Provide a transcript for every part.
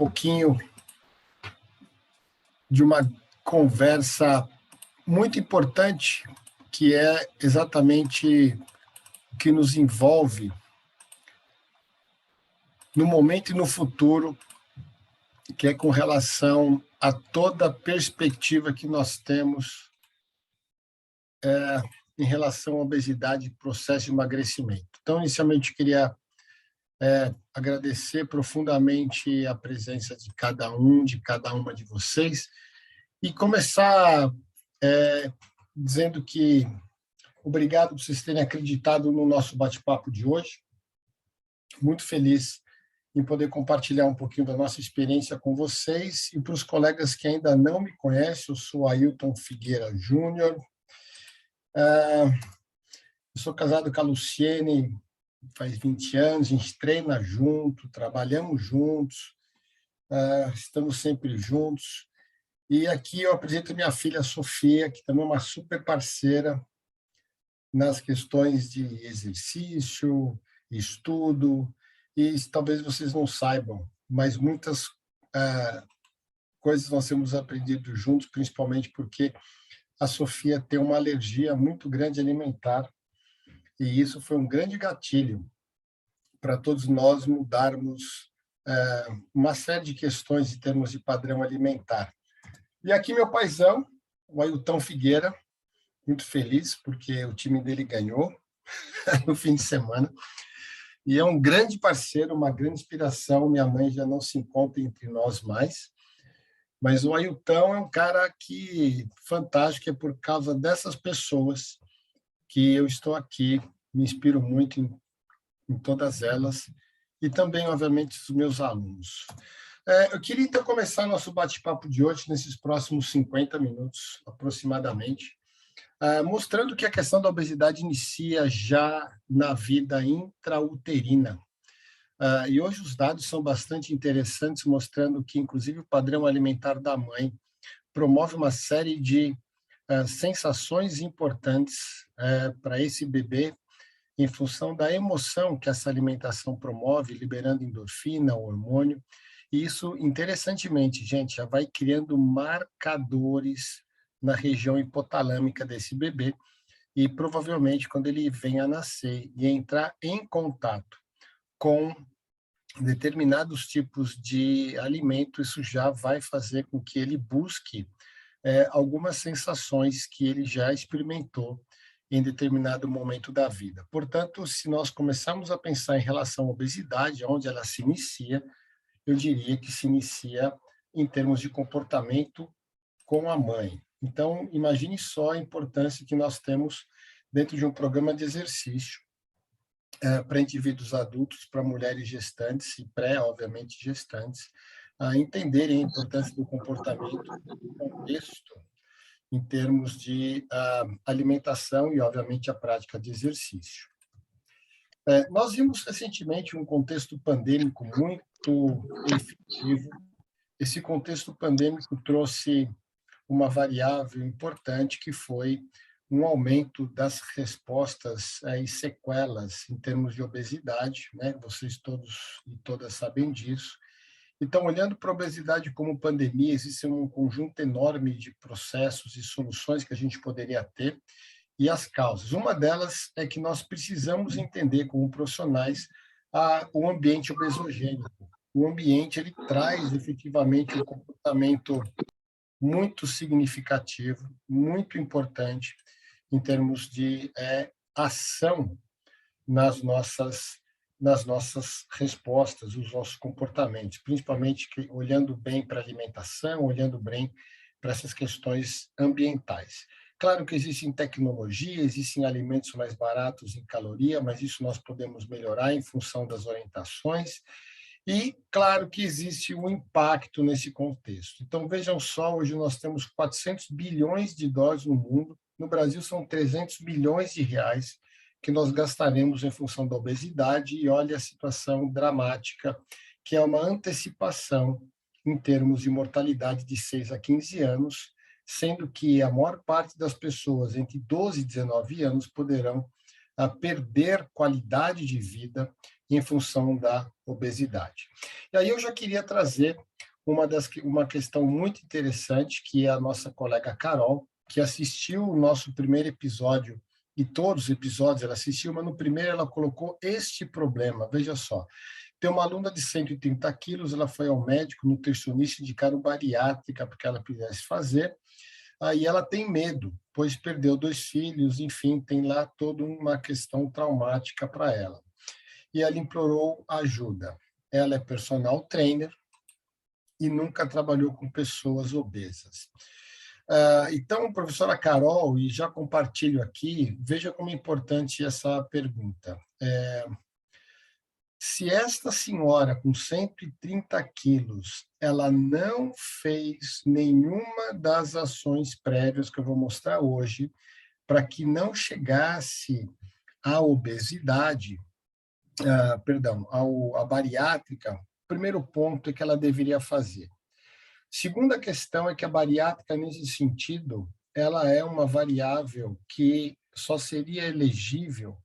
pouquinho de uma conversa muito importante, que é exatamente o que nos envolve no momento e no futuro, que é com relação a toda a perspectiva que nós temos em relação à obesidade e processo de emagrecimento. Então, inicialmente, queria agradecer profundamente a presença de cada uma de vocês, e começar dizendo que obrigado por vocês terem acreditado no nosso bate-papo de hoje. Muito feliz em poder compartilhar um pouquinho da nossa experiência com vocês. E para os colegas que ainda não me conhecem, eu sou Ailton Figueira Júnior. Eu sou casado com a Luciene faz 20 anos, a gente treina junto, trabalhamos juntos, estamos sempre juntos. E aqui eu apresento minha filha Sofia, que também é uma super parceira nas questões de exercício, estudo, e talvez vocês não saibam, mas muitas coisas nós temos aprendido juntos, principalmente porque a Sofia tem uma alergia muito grande alimentar, e isso foi um grande gatilho para todos nós mudarmos uma série de questões em termos de padrão alimentar. E aqui meu paizão, o Ailton Figueira, muito feliz porque o time dele ganhou no fim de semana, e é um grande parceiro, uma grande inspiração. Minha mãe já não se encontra entre nós mais, mas o Ailton é um cara que fantástico, é por causa dessas pessoas que eu estou aqui, me inspiro muito em todas elas, e também, obviamente, os meus alunos. Eu queria, então, começar nosso bate-papo de hoje, nesses próximos 50 minutos, aproximadamente, mostrando que a questão da obesidade inicia já na vida intrauterina. E hoje os dados são bastante interessantes, mostrando que, inclusive, o padrão alimentar da mãe promove uma série de sensações importantes para esse bebê, em função da emoção que essa alimentação promove, liberando endorfina, hormônio. E isso, interessantemente, gente, já vai criando marcadores na região hipotalâmica desse bebê, e provavelmente quando ele vem a nascer e entrar em contato com determinados tipos de alimento, isso já vai fazer com que ele busque algumas sensações que ele já experimentou em determinado momento da vida. Portanto, se nós começarmos a pensar em relação à obesidade, onde ela se inicia, eu diria que se inicia em termos de comportamento com a mãe. Então, imagine só a importância que nós temos dentro de um programa de exercício para indivíduos adultos, para mulheres gestantes e obviamente, gestantes, a entenderem a importância do comportamento no contexto em termos de alimentação e, obviamente, a prática de exercício. Nós vimos recentemente um contexto pandêmico muito efetivo. Esse contexto pandêmico trouxe uma variável importante, que foi um aumento das respostas e sequelas em termos de obesidade, né? Vocês todos e todas sabem disso. Então, olhando para a obesidade como pandemia, existe um conjunto enorme de processos e soluções que a gente poderia ter, e as causas. Uma delas é que nós precisamos entender, como profissionais, o ambiente obesogênico. O ambiente ele traz efetivamente um comportamento muito significativo, muito importante em termos de ação nas nossas respostas, os nossos comportamentos, principalmente olhando bem para a alimentação, olhando bem para essas questões ambientais. Claro que existem tecnologias, existem alimentos mais baratos em caloria, mas isso nós podemos melhorar em função das orientações. E, claro, que existe um impacto nesse contexto. Então, vejam só, hoje nós temos 400 bilhões de dólares no mundo, no Brasil são 300 bilhões de reais que nós gastaremos em função da obesidade, e olha a situação dramática, que é uma antecipação em termos de mortalidade de 6 a 15 anos, sendo que a maior parte das pessoas entre 12 e 19 anos poderão perder qualidade de vida em função da obesidade. E aí eu já queria trazer uma questão muito interessante, que é a nossa colega Carol, que assistiu o nosso primeiro episódio, e todos os episódios ela assistiu, mas no primeiro ela colocou este problema, veja só. Tem uma aluna de 130 quilos, ela foi ao médico, nutricionista, indicaram bariátrica porque ela quisesse fazer, aí ela tem medo, pois perdeu 2 filhos, enfim, tem lá toda uma questão traumática para ela. E ela implorou ajuda. Ela é personal trainer e nunca trabalhou com pessoas obesas. Então, professora Carol, e já compartilho aqui, veja como é importante essa pergunta. Se esta senhora com 130 quilos, ela não fez nenhuma das ações prévias que eu vou mostrar hoje, para que não chegasse à obesidade, perdão, à bariátrica, o primeiro ponto é que ela deveria fazer. Segunda questão é que a bariátrica, nesse sentido, ela é uma variável que só seria elegível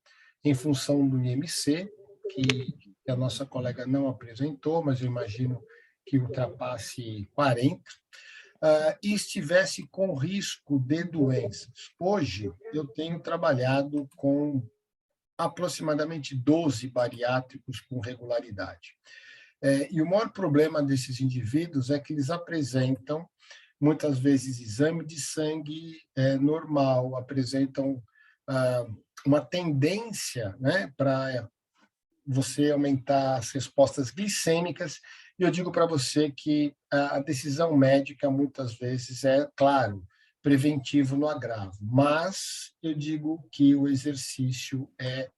em função do IMC, que a nossa colega não apresentou, mas eu imagino que ultrapasse 40, e estivesse com risco de doenças. Hoje, eu tenho trabalhado com aproximadamente 12 bariátricos com regularidade. E o maior problema desses indivíduos é que eles apresentam, muitas vezes, exame de sangue normal, apresentam uma tendência, né, para você aumentar as respostas glicêmicas, e eu digo para você que a decisão médica, muitas vezes, é, claro, preventivo no agravo, mas eu digo que o exercício é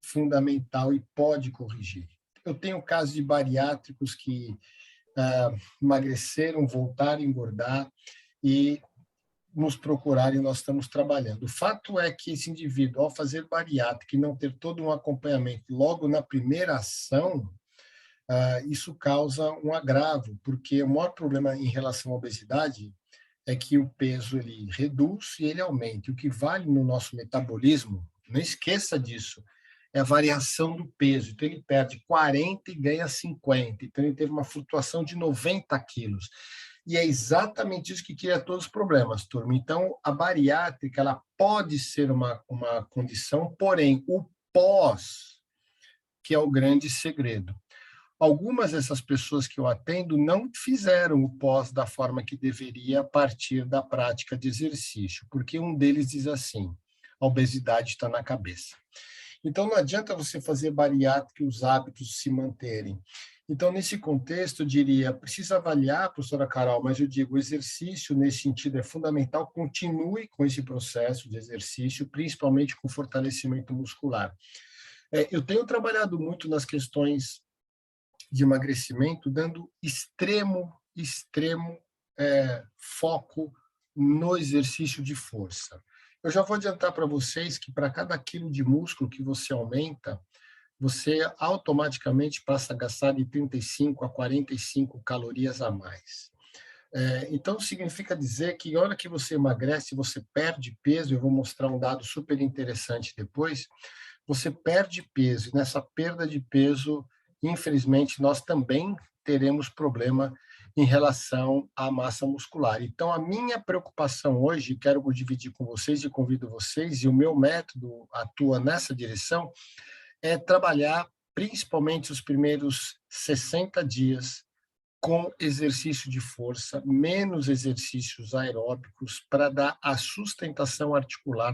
fundamental e pode corrigir. Eu tenho casos de bariátricos que emagreceram, voltaram a engordar e nos procurarem, nós estamos trabalhando. O fato é que esse indivíduo, ao fazer bariátrica e não ter todo um acompanhamento logo na primeira ação, isso causa um agravo, porque o maior problema em relação à obesidade é que o peso ele reduz e ele aumenta. O que vale no nosso metabolismo, não esqueça disso, é a variação do peso. Então, ele perde 40 e ganha 50. Então, ele teve uma flutuação de 90 quilos. E é exatamente isso que cria todos os problemas, turma. Então, a bariátrica ela pode ser uma condição, porém, o pós, que é o grande segredo. Algumas dessas pessoas que eu atendo não fizeram o pós da forma que deveria a partir da prática de exercício, porque um deles diz assim, a obesidade está na cabeça. Então, não adianta você fazer bariátrica e os hábitos se manterem. Então, nesse contexto, eu diria, precisa avaliar, professora Carol, mas eu digo, o exercício, nesse sentido, é fundamental, continue com esse processo de exercício, principalmente com fortalecimento muscular. Eu tenho trabalhado muito nas questões de emagrecimento, dando extremo foco no exercício de força. Eu já vou adiantar para vocês que para cada quilo de músculo que você aumenta, você automaticamente passa a gastar de 35 a 45 calorias a mais. Então, significa dizer que, na hora que você emagrece, você perde peso, eu vou mostrar um dado super interessante depois, você perde peso, e nessa perda de peso, infelizmente, nós também teremos problema em relação à massa muscular. Então, a minha preocupação hoje, quero dividir com vocês e convido vocês, e o meu método atua nessa direção, é trabalhar principalmente os primeiros 60 dias com exercício de força, menos exercícios aeróbicos, para dar a sustentação articular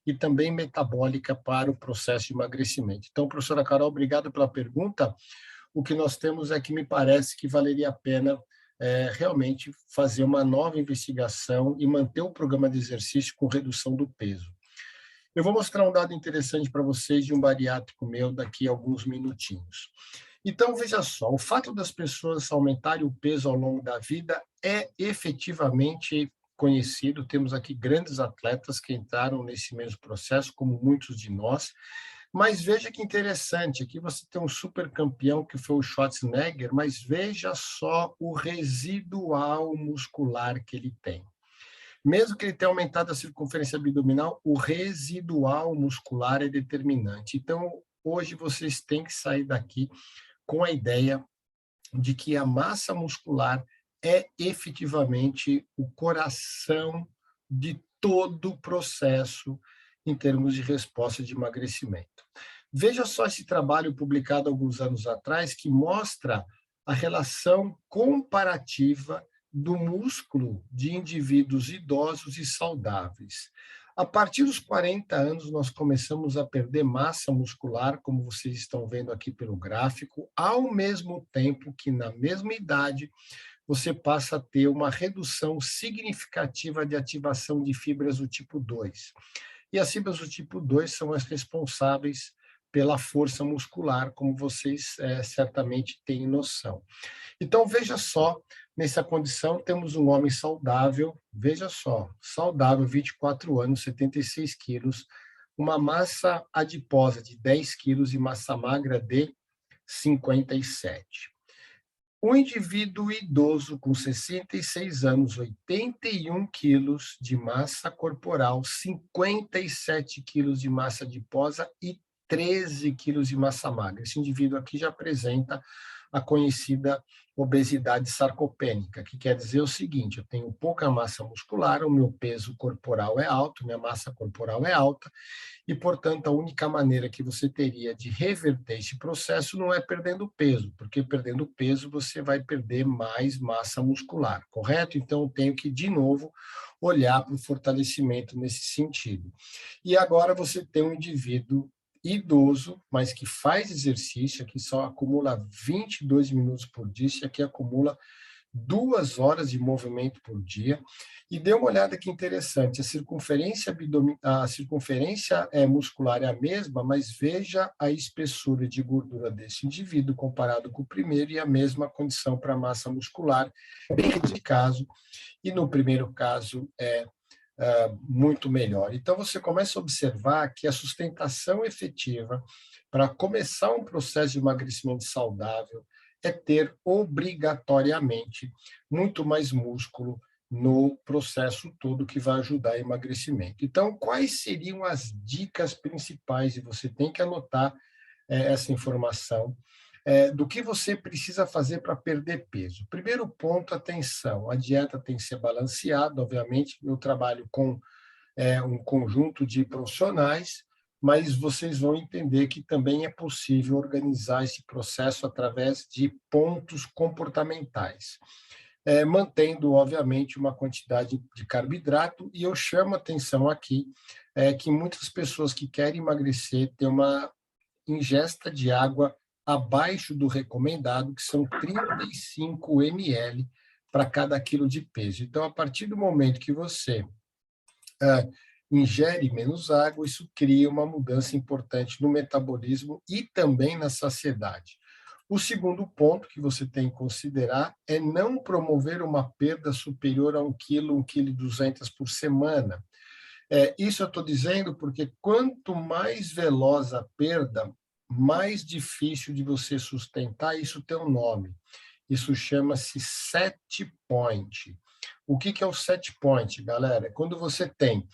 e também metabólica para o processo de emagrecimento. Então, professora Carol, obrigado pela pergunta. O que nós temos é que me parece que valeria a pena realmente fazer uma nova investigação e manter o programa de exercício com redução do peso. Eu vou mostrar um dado interessante para vocês de um bariátrico meu daqui a alguns minutinhos. Então, veja só, o fato das pessoas aumentarem o peso ao longo da vida é efetivamente conhecido. Temos aqui grandes atletas que entraram nesse mesmo processo, como muitos de nós. Mas veja que interessante, aqui você tem um super campeão que foi o Schwarzenegger, mas veja só o residual muscular que ele tem. Mesmo que ele tenha aumentado a circunferência abdominal, o residual muscular é determinante. Então, hoje vocês têm que sair daqui com a ideia de que a massa muscular é efetivamente o coração de todo o processo em termos de resposta de emagrecimento. Veja só esse trabalho publicado alguns anos atrás que mostra a relação comparativa do músculo de indivíduos idosos e saudáveis. A partir dos 40 anos, nós começamos a perder massa muscular, como vocês estão vendo aqui pelo gráfico, ao mesmo tempo que, na mesma idade, você passa a ter uma redução significativa de ativação de fibras do tipo 2. E as fibras do tipo 2 são as responsáveis pela força muscular, como vocês certamente têm noção. Então, veja só, nessa condição, temos um homem saudável, veja só, saudável, 24 anos, 76 quilos, uma massa adiposa de 10 quilos e massa magra de 57. O indivíduo idoso com 66 anos, 81 quilos de massa corporal, 57 quilos de massa adiposa e 13 quilos de massa magra. Esse indivíduo aqui já apresenta a conhecida obesidade sarcopênica, que quer dizer o seguinte: eu tenho pouca massa muscular, o meu peso corporal é alto, minha massa corporal é alta, e, portanto, a única maneira que você teria de reverter esse processo não é perdendo peso, porque perdendo peso você vai perder mais massa muscular, correto? Então, eu tenho que, de novo, olhar para o fortalecimento nesse sentido. E agora você tem um indivíduo idoso, mas que faz exercício, que só acumula 22 minutos por dia, e aqui acumula 2 horas de movimento por dia, e dê uma olhada que interessante, a circunferência muscular é a mesma, mas veja a espessura de gordura desse indivíduo comparado com o primeiro, e a mesma condição para a massa muscular, bem nesse caso, e no primeiro caso é muito melhor. Então, você começa a observar que a sustentação efetiva para começar um processo de emagrecimento saudável é ter obrigatoriamente muito mais músculo no processo todo que vai ajudar o emagrecimento. Então, quais seriam as dicas principais? E você tem que anotar essa informação do que você precisa fazer para perder peso. Primeiro ponto, atenção, a dieta tem que ser balanceada, obviamente, eu trabalho com um conjunto de profissionais, mas vocês vão entender que também é possível organizar esse processo através de pontos comportamentais, mantendo, obviamente, uma quantidade de carboidrato, e eu chamo a atenção aqui que muitas pessoas que querem emagrecer têm uma ingesta de água abaixo do recomendado, que são 35 ml para cada quilo de peso. Então, a partir do momento que você ingere menos água, isso cria uma mudança importante no metabolismo e também na saciedade. O segundo ponto que você tem que considerar é não promover uma perda superior a 1 quilo, 1,2 kg por semana. Isso eu estou dizendo porque quanto mais veloz a perda, mais difícil de você sustentar. Isso tem um nome. Isso chama-se set point. O que é o set point, galera? É quando você tem,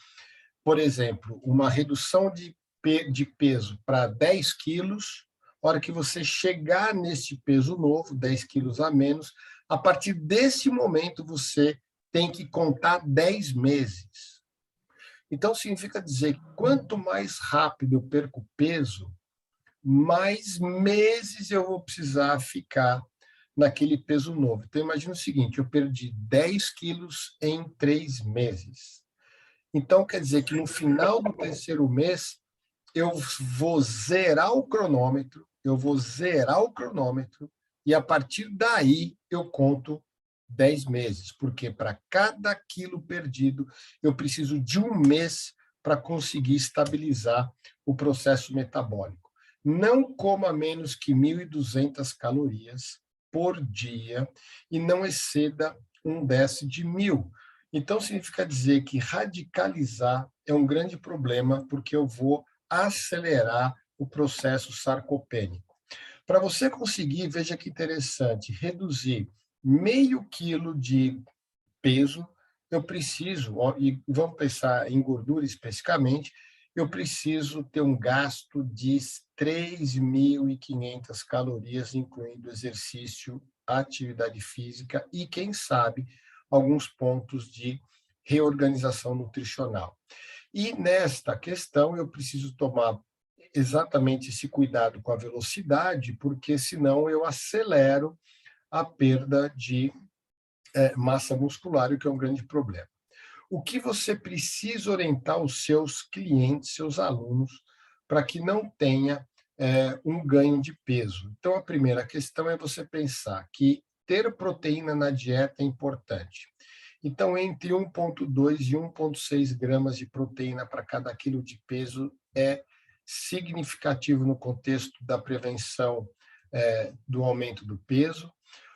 por exemplo, uma redução de peso para 10 quilos, a hora que você chegar nesse peso novo, 10 quilos a menos, a partir desse momento você tem que contar 10 meses. Então, significa dizer que quanto mais rápido eu perco peso, mais meses eu vou precisar ficar naquele peso novo. Então, imagina o seguinte, eu perdi 10 quilos em 3 meses. Então, quer dizer que no final do terceiro mês, eu vou zerar o cronômetro, e a partir daí eu conto 10 meses, porque para cada quilo perdido, eu preciso de um mês para conseguir estabilizar o processo metabólico. Não coma menos que 1.200 calorias por dia e não exceda 1/10 de 1.000. Então, significa dizer que radicalizar é um grande problema, porque eu vou acelerar o processo sarcopênico. Para você conseguir, veja que interessante, reduzir meio quilo de peso, eu preciso, e vamos pensar em gordura especificamente, eu preciso ter um gasto de 3.500 calorias, incluindo exercício atividade física e, quem sabe, alguns pontos de reorganização nutricional. E nesta questão eu preciso tomar exatamente esse cuidado com a velocidade, porque senão eu acelero a perda de massa muscular, o que é um grande problema. O que você precisa orientar os seus clientes, seus alunos, para que não tenha um ganho de peso? Então, a primeira questão é você pensar que ter proteína na dieta é importante. Então, entre 1,2 e 1,6 gramas de proteína para cada quilo de peso é significativo no contexto da prevenção do aumento do peso.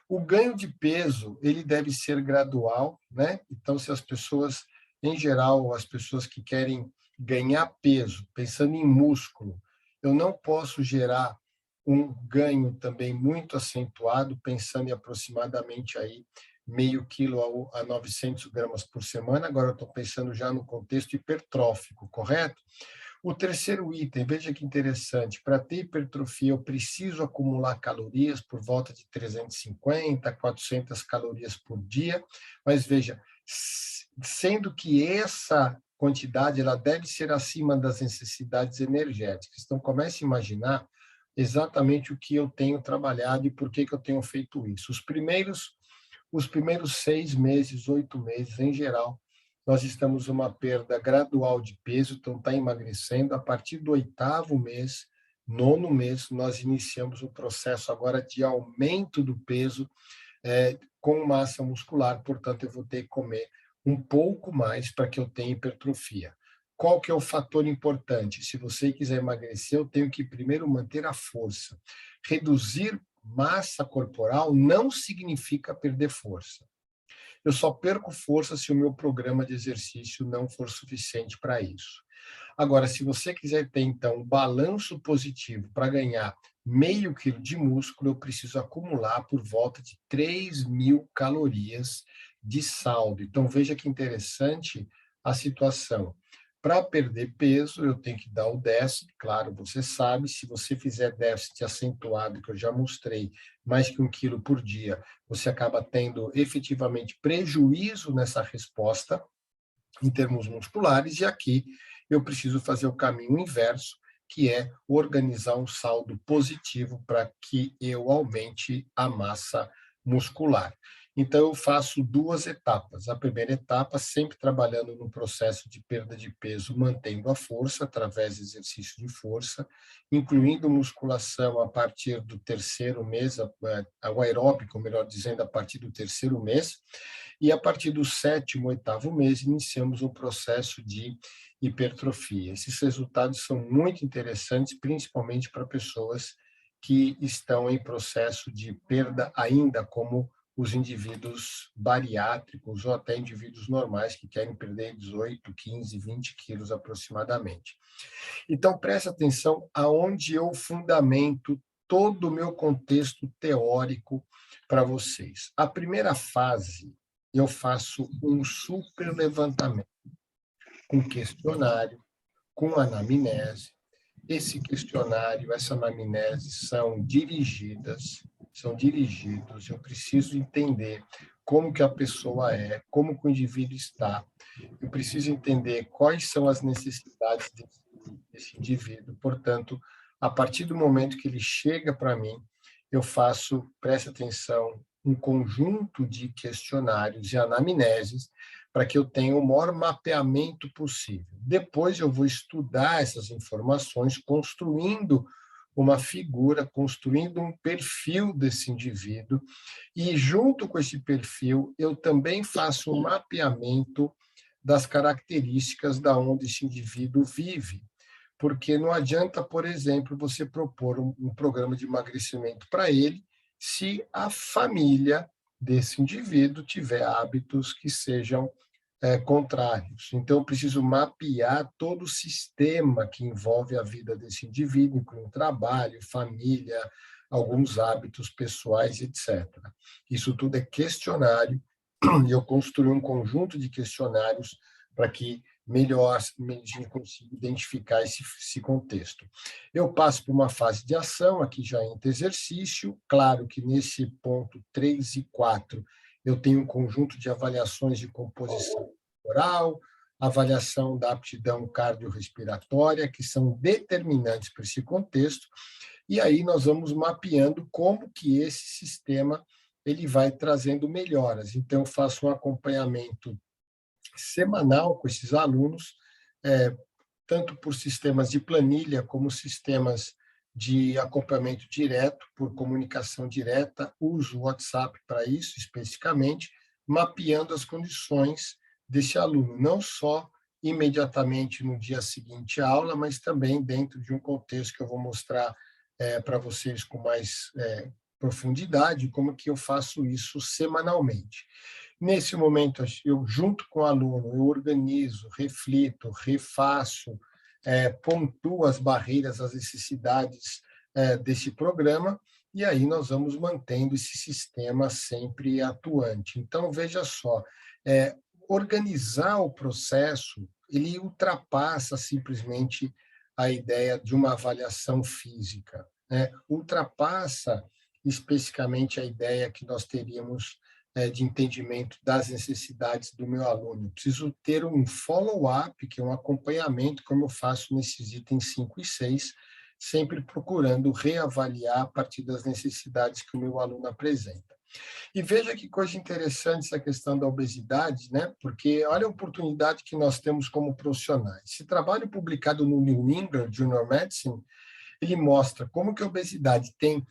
O ganho de peso, ele deve ser gradual, né? Então, se as pessoas, em geral, as pessoas que querem ganhar peso, pensando em músculo, eu não posso gerar um ganho também muito acentuado, pensando em aproximadamente aí meio quilo a 900 gramas por semana. Agora eu estou pensando já no contexto hipertrófico, correto? O terceiro item, veja que interessante, para ter hipertrofia eu preciso acumular calorias por volta de 350, 400 calorias por dia, mas veja, sendo que essa quantidade ela deve ser acima das necessidades energéticas. Então, comece a imaginar exatamente o que eu tenho trabalhado e por que eu tenho feito isso. Os primeiros 6 meses, 8 meses, em geral, nós estamos uma perda gradual de peso, então está emagrecendo. A partir do 8º mês, 9º mês, nós iniciamos o processo agora de aumento do peso com massa muscular, portanto, eu vou ter que comer um pouco mais para que eu tenha hipertrofia. Qual que é o fator importante? Se você quiser emagrecer, eu tenho que primeiro manter a força. Reduzir massa corporal não significa perder força. Eu só perco força se o meu programa de exercício não for suficiente para isso. Agora, se você quiser ter, então, um balanço positivo para ganhar meio quilo de músculo, eu preciso acumular por volta de 3.000 calorias de saldo. Então, veja que interessante a situação. Para perder peso, eu tenho que dar o déficit, claro, você sabe, se você fizer déficit acentuado, que eu já mostrei, mais que 1 quilo por dia, você acaba tendo efetivamente prejuízo nessa resposta, em termos musculares, e aqui eu preciso fazer o caminho inverso, que é organizar um saldo positivo para que eu aumente a massa muscular. Então, eu faço 2 etapas. A primeira etapa, sempre trabalhando no processo de perda de peso, mantendo a força, através de exercício de força, incluindo musculação a partir do 3º mês, o aeróbico, melhor dizendo, a partir do 3º mês, e a partir do 7º, 8º mês, iniciamos um processo de hipertrofia. Esses resultados são muito interessantes, principalmente para pessoas que estão em processo de perda ainda, como os indivíduos bariátricos ou até indivíduos normais que querem perder 18, 15, 20 quilos aproximadamente. Então, preste atenção aonde eu fundamento todo o meu contexto teórico para vocês. A primeira fase, eu faço um super levantamento com questionário, com anamnese. Esse questionário, essa anamnese são dirigidos, eu preciso entender como que a pessoa é, como que o indivíduo está, eu preciso entender quais são as necessidades desse indivíduo. Portanto, a partir do momento que ele chega para mim, eu faço, preste atenção, um conjunto de questionários e anamneses para que eu tenha o maior mapeamento possível. Depois eu vou estudar essas informações, construindo uma figura, construindo um perfil desse indivíduo, e junto com esse perfil eu também faço um mapeamento das características da onde esse indivíduo vive, porque não adianta, por exemplo, você propor um programa de emagrecimento para ele se a família desse indivíduo tiver hábitos que sejam contrários. Então, eu preciso mapear todo o sistema que envolve a vida desse indivíduo, incluindo trabalho, família, alguns hábitos pessoais, etc. Isso tudo é questionário, e eu construí um conjunto de questionários para que melhor a gente conseguir identificar esse contexto. Eu passo por uma fase de ação, aqui já entra exercício, claro que nesse ponto 3 e 4 eu tenho um conjunto de avaliações de composição corporal, avaliação da aptidão cardiorrespiratória, que são determinantes para esse contexto, e aí nós vamos mapeando como que esse sistema ele vai trazendo melhoras. Então, eu faço um acompanhamento semanal com esses alunos, tanto por sistemas de planilha como sistemas de acompanhamento direto, por comunicação direta, uso o WhatsApp para isso especificamente, mapeando as condições desse aluno, não só imediatamente no dia seguinte à aula, mas também dentro de um contexto que eu vou mostrar para vocês com mais profundidade, como que eu faço isso semanalmente. Nesse momento, eu, junto com o aluno, eu organizo, reflito, refaço, pontuo as barreiras, as necessidades desse programa, e aí nós vamos mantendo esse sistema sempre atuante. Então, veja só, organizar o processo, ele ultrapassa simplesmente a ideia de uma avaliação física, né? Ultrapassa especificamente a ideia que nós teríamos de entendimento das necessidades do meu aluno. Eu preciso ter um follow-up, que é um acompanhamento, como eu faço nesses itens 5 e 6, sempre procurando reavaliar a partir das necessidades que o meu aluno apresenta. E veja que coisa interessante essa questão da obesidade, né? Porque olha a oportunidade que nós temos como profissionais. Esse trabalho publicado no New England Journal of Medicine, ele mostra como que a obesidade tem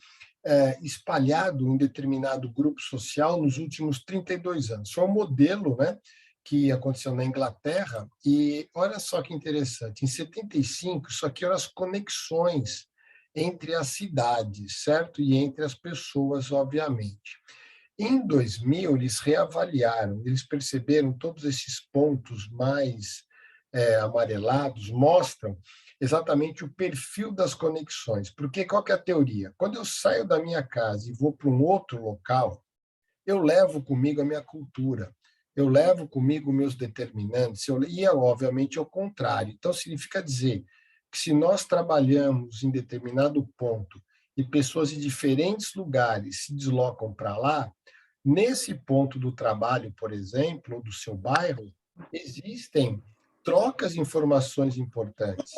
espalhado em determinado grupo social nos últimos 32 anos. Foi um modelo, né, que aconteceu na Inglaterra, e olha só que interessante, em 75, isso aqui eram as conexões entre as cidades, certo? E entre as pessoas, obviamente. Em 2000, eles reavaliaram, eles perceberam todos esses pontos mais amarelados, mostram exatamente o perfil das conexões. Porque qual que é a teoria? Quando eu saio da minha casa e vou para um outro local, eu levo comigo a minha cultura, eu levo comigo meus determinantes, e obviamente ao contrário. Então, significa dizer que se nós trabalhamos em determinado ponto e pessoas de diferentes lugares se deslocam para lá, nesse ponto do trabalho, por exemplo, ou do seu bairro, existem trocas de informações importantes.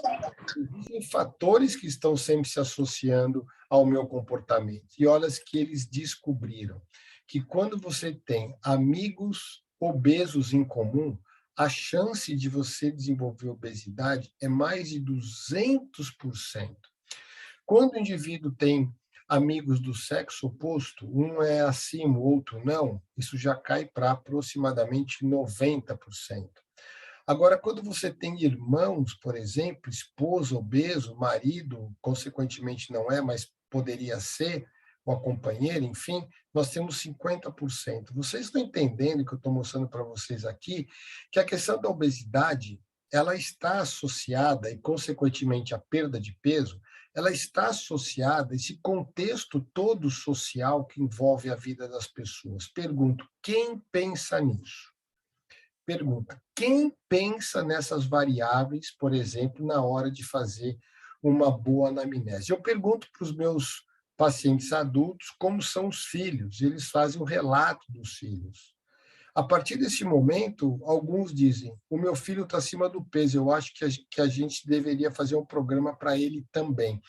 Existem fatores que estão sempre se associando ao meu comportamento. E olha que eles descobriram que quando você tem amigos obesos em comum, a chance de você desenvolver obesidade é mais de 200%. Quando o indivíduo tem amigos do sexo oposto, um é acima, o outro não, isso já cai para aproximadamente 90%. Agora, quando você tem irmãos, por exemplo, esposo obeso, marido, consequentemente não é, mas poderia ser, uma companheira, enfim, nós temos 50%. Vocês estão entendendo que eu estou mostrando para vocês aqui que a questão da obesidade, ela está associada, e consequentemente a perda de peso, ela está associada a esse contexto todo social que envolve a vida das pessoas. Pergunto, quem pensa nisso? Pergunta, quem pensa nessas variáveis, por exemplo, na hora de fazer uma boa anamnese? Eu pergunto para os meus pacientes adultos como são os filhos, eles fazem um relato dos filhos. A partir desse momento, alguns dizem, o meu filho está acima do peso, eu acho que a gente deveria fazer um programa para ele também.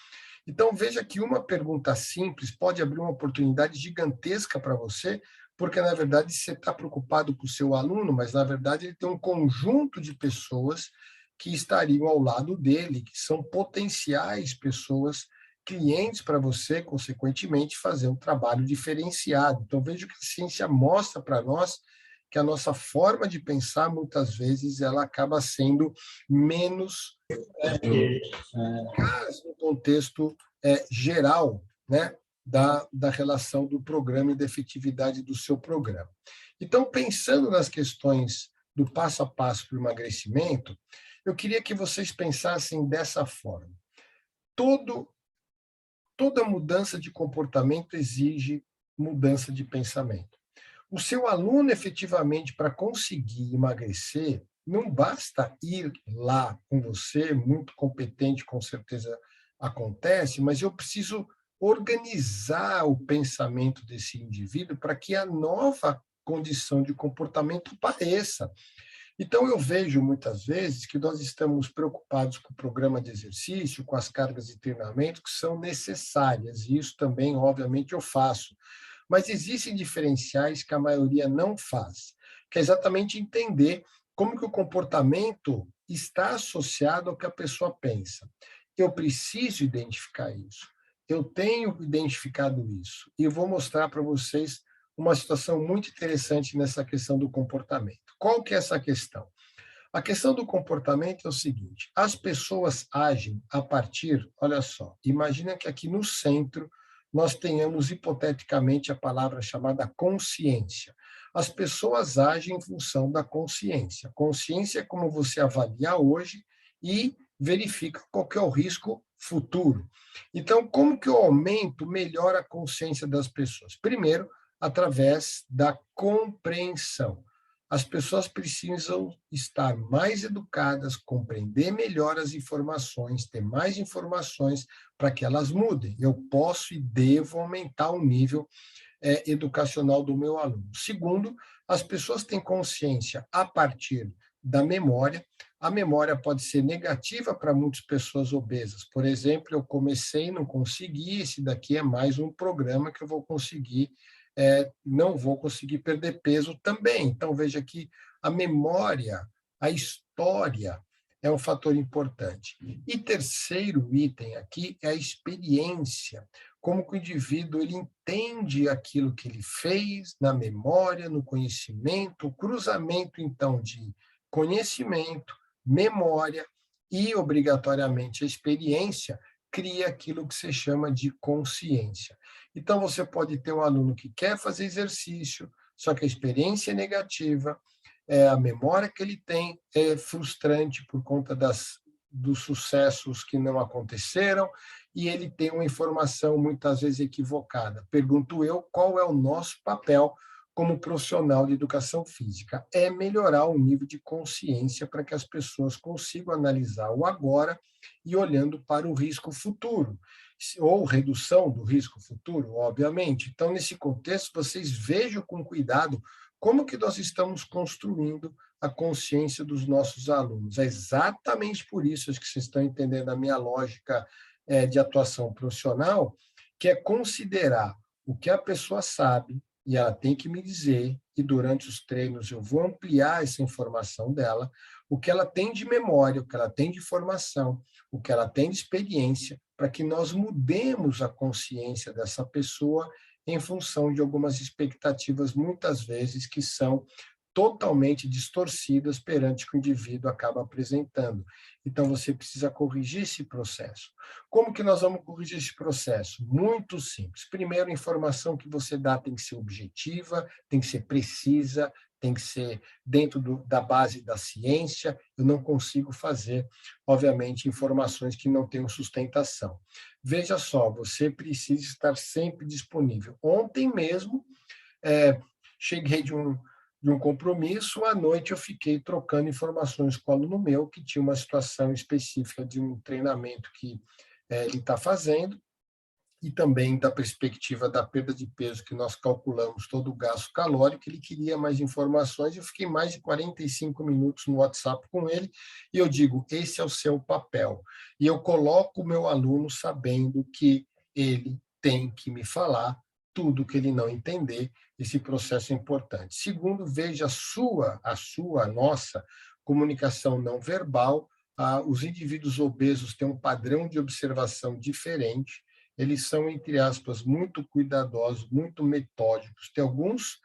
Então, veja que uma pergunta simples pode abrir uma oportunidade gigantesca para você, porque, na verdade, você está preocupado com o seu aluno, mas, na verdade, ele tem um conjunto de pessoas que estariam ao lado dele, que são potenciais pessoas, clientes para você, consequentemente, fazer um trabalho diferenciado. Então, veja que a ciência mostra para nós que a nossa forma de pensar, muitas vezes, ela acaba sendo menos eficaz no contexto geral, né, da relação do programa e da efetividade do seu programa. Então, pensando nas questões do passo a passo para o emagrecimento, eu queria que vocês pensassem dessa forma. Toda mudança de comportamento exige mudança de pensamento. O seu aluno, efetivamente, para conseguir emagrecer, não basta ir lá com você, muito competente, com certeza acontece, mas eu preciso organizar o pensamento desse indivíduo para que a nova condição de comportamento apareça. Então, eu vejo muitas vezes que nós estamos preocupados com o programa de exercício, com as cargas de treinamento que são necessárias, e isso também, obviamente, eu faço. Mas existem diferenciais que a maioria não faz, que é exatamente entender como que o comportamento está associado ao que a pessoa pensa. Eu preciso identificar isso. Eu tenho identificado isso. E eu vou mostrar para vocês uma situação muito interessante nessa questão do comportamento. Qual que é essa questão? A questão do comportamento é o seguinte: as pessoas agem a partir, olha só, imagina que aqui no centro nós tenhamos hipoteticamente a palavra chamada consciência. As pessoas agem em função da consciência. Consciência é como você avalia hoje e verifica qual que é o risco futuro. Então, como que eu aumento, melhora a consciência das pessoas? Primeiro, através da compreensão. As pessoas precisam estar mais educadas, compreender melhor as informações, ter mais informações para que elas mudem. Eu posso e devo aumentar o nível educacional do meu aluno. Segundo, as pessoas têm consciência a partir da memória. A memória pode ser negativa para muitas pessoas obesas. Por exemplo, eu comecei, não consegui, esse daqui é mais um programa que eu vou conseguir, não vou conseguir perder peso também. Então, veja que a memória, a história, é um fator importante. E terceiro item aqui é a experiência, como que o indivíduo ele entende aquilo que ele fez na memória, no conhecimento, o cruzamento, então, de conhecimento, memória e, obrigatoriamente, a experiência cria aquilo que se chama de consciência. Então, você pode ter um aluno que quer fazer exercício, só que a experiência é negativa, a memória que ele tem é frustrante por conta dos sucessos que não aconteceram, e ele tem uma informação muitas vezes equivocada. Pergunto eu, qual é o nosso papel como profissional de educação física? É melhorar o nível de consciência para que as pessoas consigam analisar o agora e olhando para o risco futuro, ou redução do risco futuro, obviamente. Então, nesse contexto, vocês vejam com cuidado como que nós estamos construindo a consciência dos nossos alunos. É exatamente por isso, acho que vocês estão entendendo a minha lógica de atuação profissional, que é considerar o que a pessoa sabe, e ela tem que me dizer, e durante os treinos eu vou ampliar essa informação dela, o que ela tem de memória, o que ela tem de formação, o que ela tem de experiência, para que nós mudemos a consciência dessa pessoa em função de algumas expectativas, muitas vezes, que são totalmente distorcidas perante o que o indivíduo acaba apresentando. Então, você precisa corrigir esse processo. Como que nós vamos corrigir esse processo? Muito simples. Primeiro, a informação que você dá tem que ser objetiva, tem que ser precisa, tem que ser dentro da base da ciência. Eu não consigo fazer, obviamente, informações que não tenham sustentação. Veja só, você precisa estar sempre disponível. Ontem mesmo, cheguei de um compromisso, à noite eu fiquei trocando informações com o aluno meu que tinha uma situação específica de um treinamento que ele está fazendo, e também da perspectiva da perda de peso, que nós calculamos todo o gasto calórico, ele queria mais informações, eu fiquei mais de 45 minutos no WhatsApp com ele, e eu digo, esse é o seu papel. E eu coloco o meu aluno sabendo que ele tem que me falar tudo que ele não entender, esse processo é importante. Segundo, veja a nossa comunicação não verbal. Os indivíduos obesos têm um padrão de observação diferente, eles são, entre aspas, muito cuidadosos, muito metódicos. Tem alguns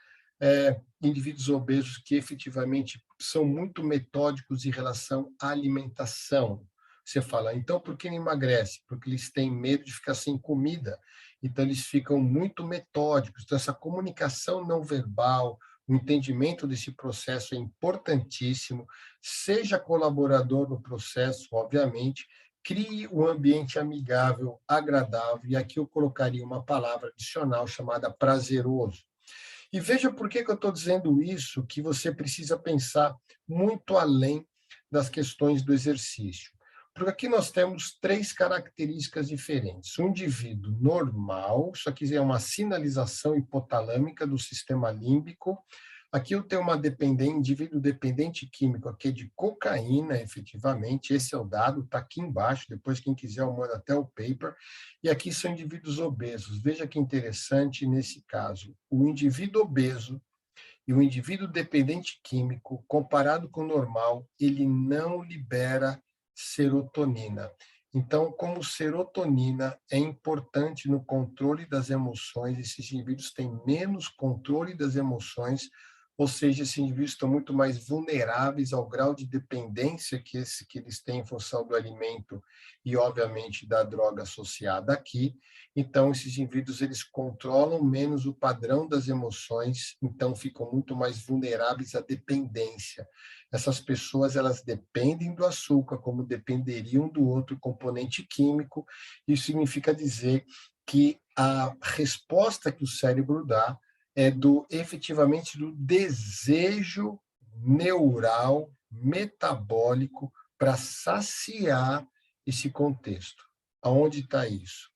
indivíduos obesos que efetivamente são muito metódicos em relação à alimentação. Você fala, então por que não emagrece? Porque eles têm medo de ficar sem comida. Então, eles ficam muito metódicos. Então, essa comunicação não verbal, o entendimento desse processo é importantíssimo. Seja colaborador no processo, obviamente, crie um ambiente amigável, agradável, e aqui eu colocaria uma palavra adicional chamada prazeroso. E veja por que eu estou dizendo isso, que você precisa pensar muito além das questões do exercício. Porque aqui nós temos três características diferentes. O indivíduo normal, isso aqui é uma sinalização hipotalâmica do sistema límbico. Aqui eu tenho indivíduo dependente químico, aqui é de cocaína, efetivamente, esse é o dado, está aqui embaixo, depois quem quiser eu mando até o paper. E aqui são indivíduos obesos. Veja que interessante nesse caso. O indivíduo obeso e o indivíduo dependente químico, comparado com o normal, ele não libera serotonina. Então, como serotonina é importante no controle das emoções, esses indivíduos têm menos controle das emoções, ou seja, esses indivíduos estão muito mais vulneráveis ao grau de dependência que eles têm em função do alimento e, obviamente, da droga associada aqui. Então, esses indivíduos eles controlam menos o padrão das emoções, então ficam muito mais vulneráveis à dependência. Essas pessoas elas dependem do açúcar como dependeriam do outro componente químico. Isso significa dizer que a resposta que o cérebro dá é efetivamente do desejo neural, metabólico, para saciar esse contexto. Aonde está isso?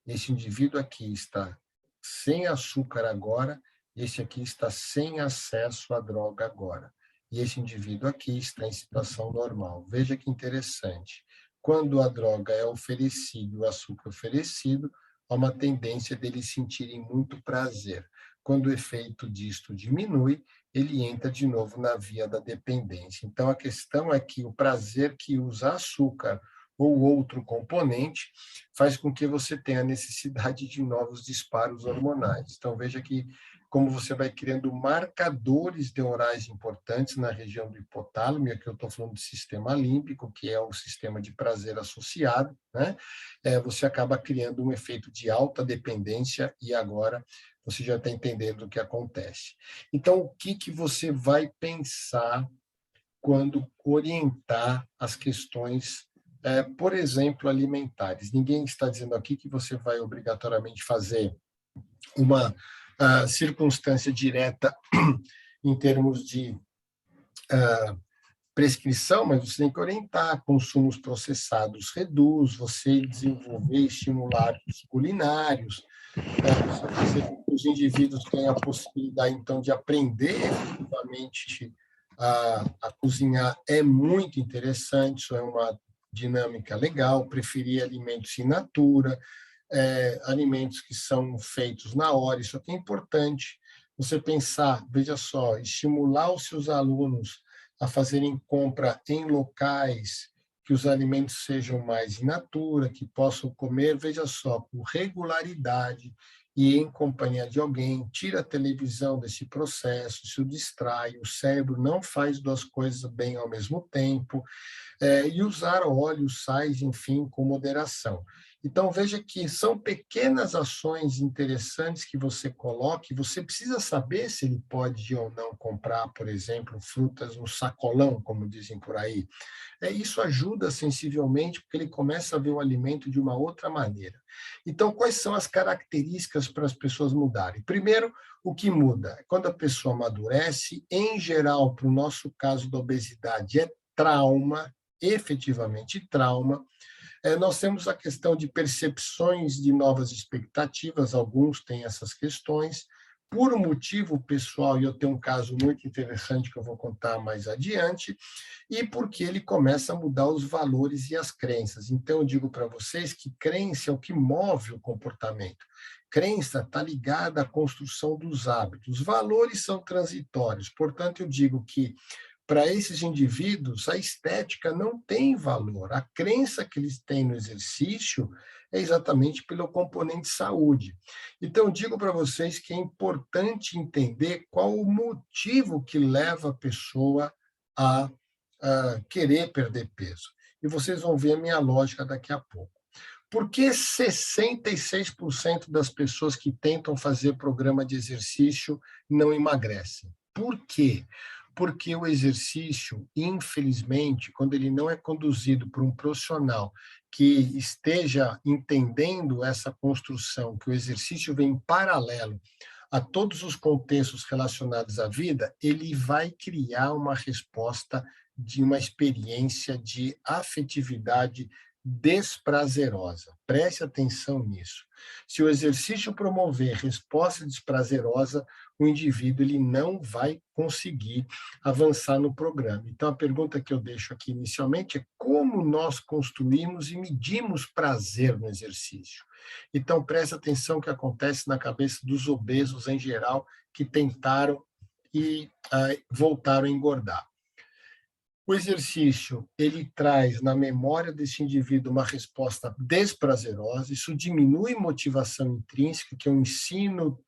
Esse indivíduo aqui está sem açúcar agora, esse aqui está sem acesso à droga agora. E esse indivíduo aqui está em situação normal. Veja que interessante. Quando a droga é oferecida, o açúcar oferecido, há uma tendência deles sentirem muito prazer. Quando o efeito disto diminui, ele entra de novo na via da dependência. Então, a questão é que o prazer que usa açúcar ou outro componente faz com que você tenha necessidade de novos disparos hormonais. Então, veja que como você vai criando marcadores neurais importantes na região do hipotálamo, e aqui eu estou falando do sistema límbico, que é o sistema de prazer associado, né? Você acaba criando um efeito de alta dependência e agora você já está entendendo o que acontece. Então, o que você vai pensar quando orientar as questões, por exemplo, alimentares? Ninguém está dizendo aqui que você vai obrigatoriamente fazer uma circunstância direta em termos de prescrição, mas você tem que orientar, consumos processados reduz, você desenvolver estimulados culinários, você fazer com que os indivíduos tenham a possibilidade, então, de aprender efetivamente a cozinhar é muito interessante, isso é uma dinâmica legal, preferir alimentos in natura, alimentos que são feitos na hora, isso aqui é importante. Você pensar, veja só, estimular os seus alunos a fazerem compra em locais que os alimentos sejam mais in natura, que possam comer, veja só, com regularidade e em companhia de alguém, tira a televisão desse processo, se o distrai, o cérebro não faz duas coisas bem ao mesmo tempo, e usar óleos, sais, enfim, com moderação. Então, veja que são pequenas ações interessantes que você coloca, e você precisa saber se ele pode ou não comprar, por exemplo, frutas no sacolão, como dizem por aí. Isso ajuda sensivelmente, porque ele começa a ver o alimento de uma outra maneira. Então, quais são as características para as pessoas mudarem? Primeiro, o que muda? Quando a pessoa amadurece, em geral, para o nosso caso da obesidade, é trauma, efetivamente trauma. Nós temos a questão de percepções de novas expectativas, alguns têm essas questões, por um motivo pessoal, e eu tenho um caso muito interessante que eu vou contar mais adiante, e porque ele começa a mudar os valores e as crenças. Então, eu digo para vocês que crença é o que move o comportamento. Crença está ligada à construção dos hábitos. Os valores são transitórios, portanto, eu digo que para esses indivíduos, a estética não tem valor. A crença que eles têm no exercício é exatamente pelo componente saúde. Então, digo para vocês que é importante entender qual o motivo que leva a pessoa a querer perder peso. E vocês vão ver a minha lógica daqui a pouco. Por que 66% das pessoas que tentam fazer programa de exercício não emagrecem? Por quê? Porque o exercício, infelizmente, quando ele não é conduzido por um profissional que esteja entendendo essa construção, que o exercício vem em paralelo a todos os contextos relacionados à vida, ele vai criar uma resposta de uma experiência de afetividade desprazerosa. Preste atenção nisso. Se o exercício promover resposta desprazerosa, o indivíduo ele não vai conseguir avançar no programa. Então, a pergunta que eu deixo aqui inicialmente é como nós construímos e medimos prazer no exercício. Então, preste atenção o que acontece na cabeça dos obesos em geral que tentaram e voltaram a engordar. O exercício, ele traz na memória desse indivíduo uma resposta desprazerosa, isso diminui motivação intrínseca, que eu ensino,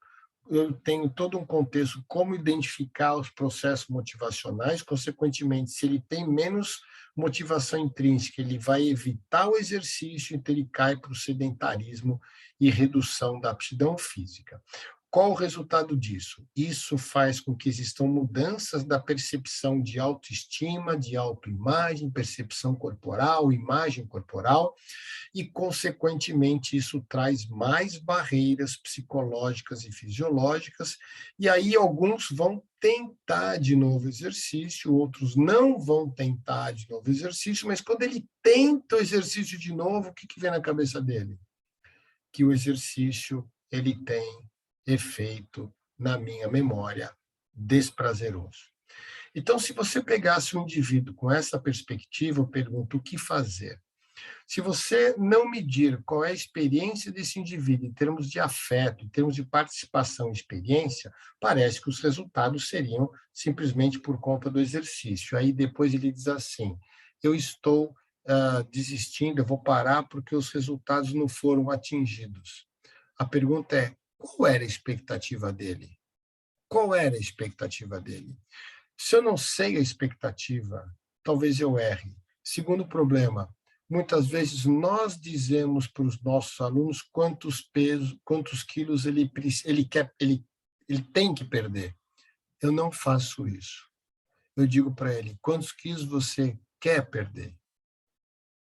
eu tenho todo um contexto como identificar os processos motivacionais, consequentemente, se ele tem menos motivação intrínseca, ele vai evitar o exercício, então ele cai para o sedentarismo e redução da aptidão física. Qual o resultado disso? Isso faz com que existam mudanças da percepção de autoestima, de autoimagem, percepção corporal, imagem corporal, e, consequentemente, isso traz mais barreiras psicológicas e fisiológicas, e aí alguns vão tentar de novo exercício, outros não vão tentar de novo exercício, mas quando ele tenta o exercício de novo, o que vem na cabeça dele? Que o exercício ele tem efeito na minha memória desprazeroso. Então, se você pegasse um indivíduo com essa perspectiva, eu pergunto o que fazer. Se você não medir qual é a experiência desse indivíduo em termos de afeto, em termos de participação e experiência, parece que os resultados seriam simplesmente por conta do exercício. Aí depois ele diz assim, eu estou desistindo, eu vou parar porque os resultados não foram atingidos. A pergunta é, qual era a expectativa dele? Qual era a expectativa dele? Se eu não sei a expectativa, talvez eu erre. Segundo problema, muitas vezes nós dizemos para os nossos alunos quantos quilos ele tem que perder. Eu não faço isso. Eu digo para ele, quantos quilos você quer perder?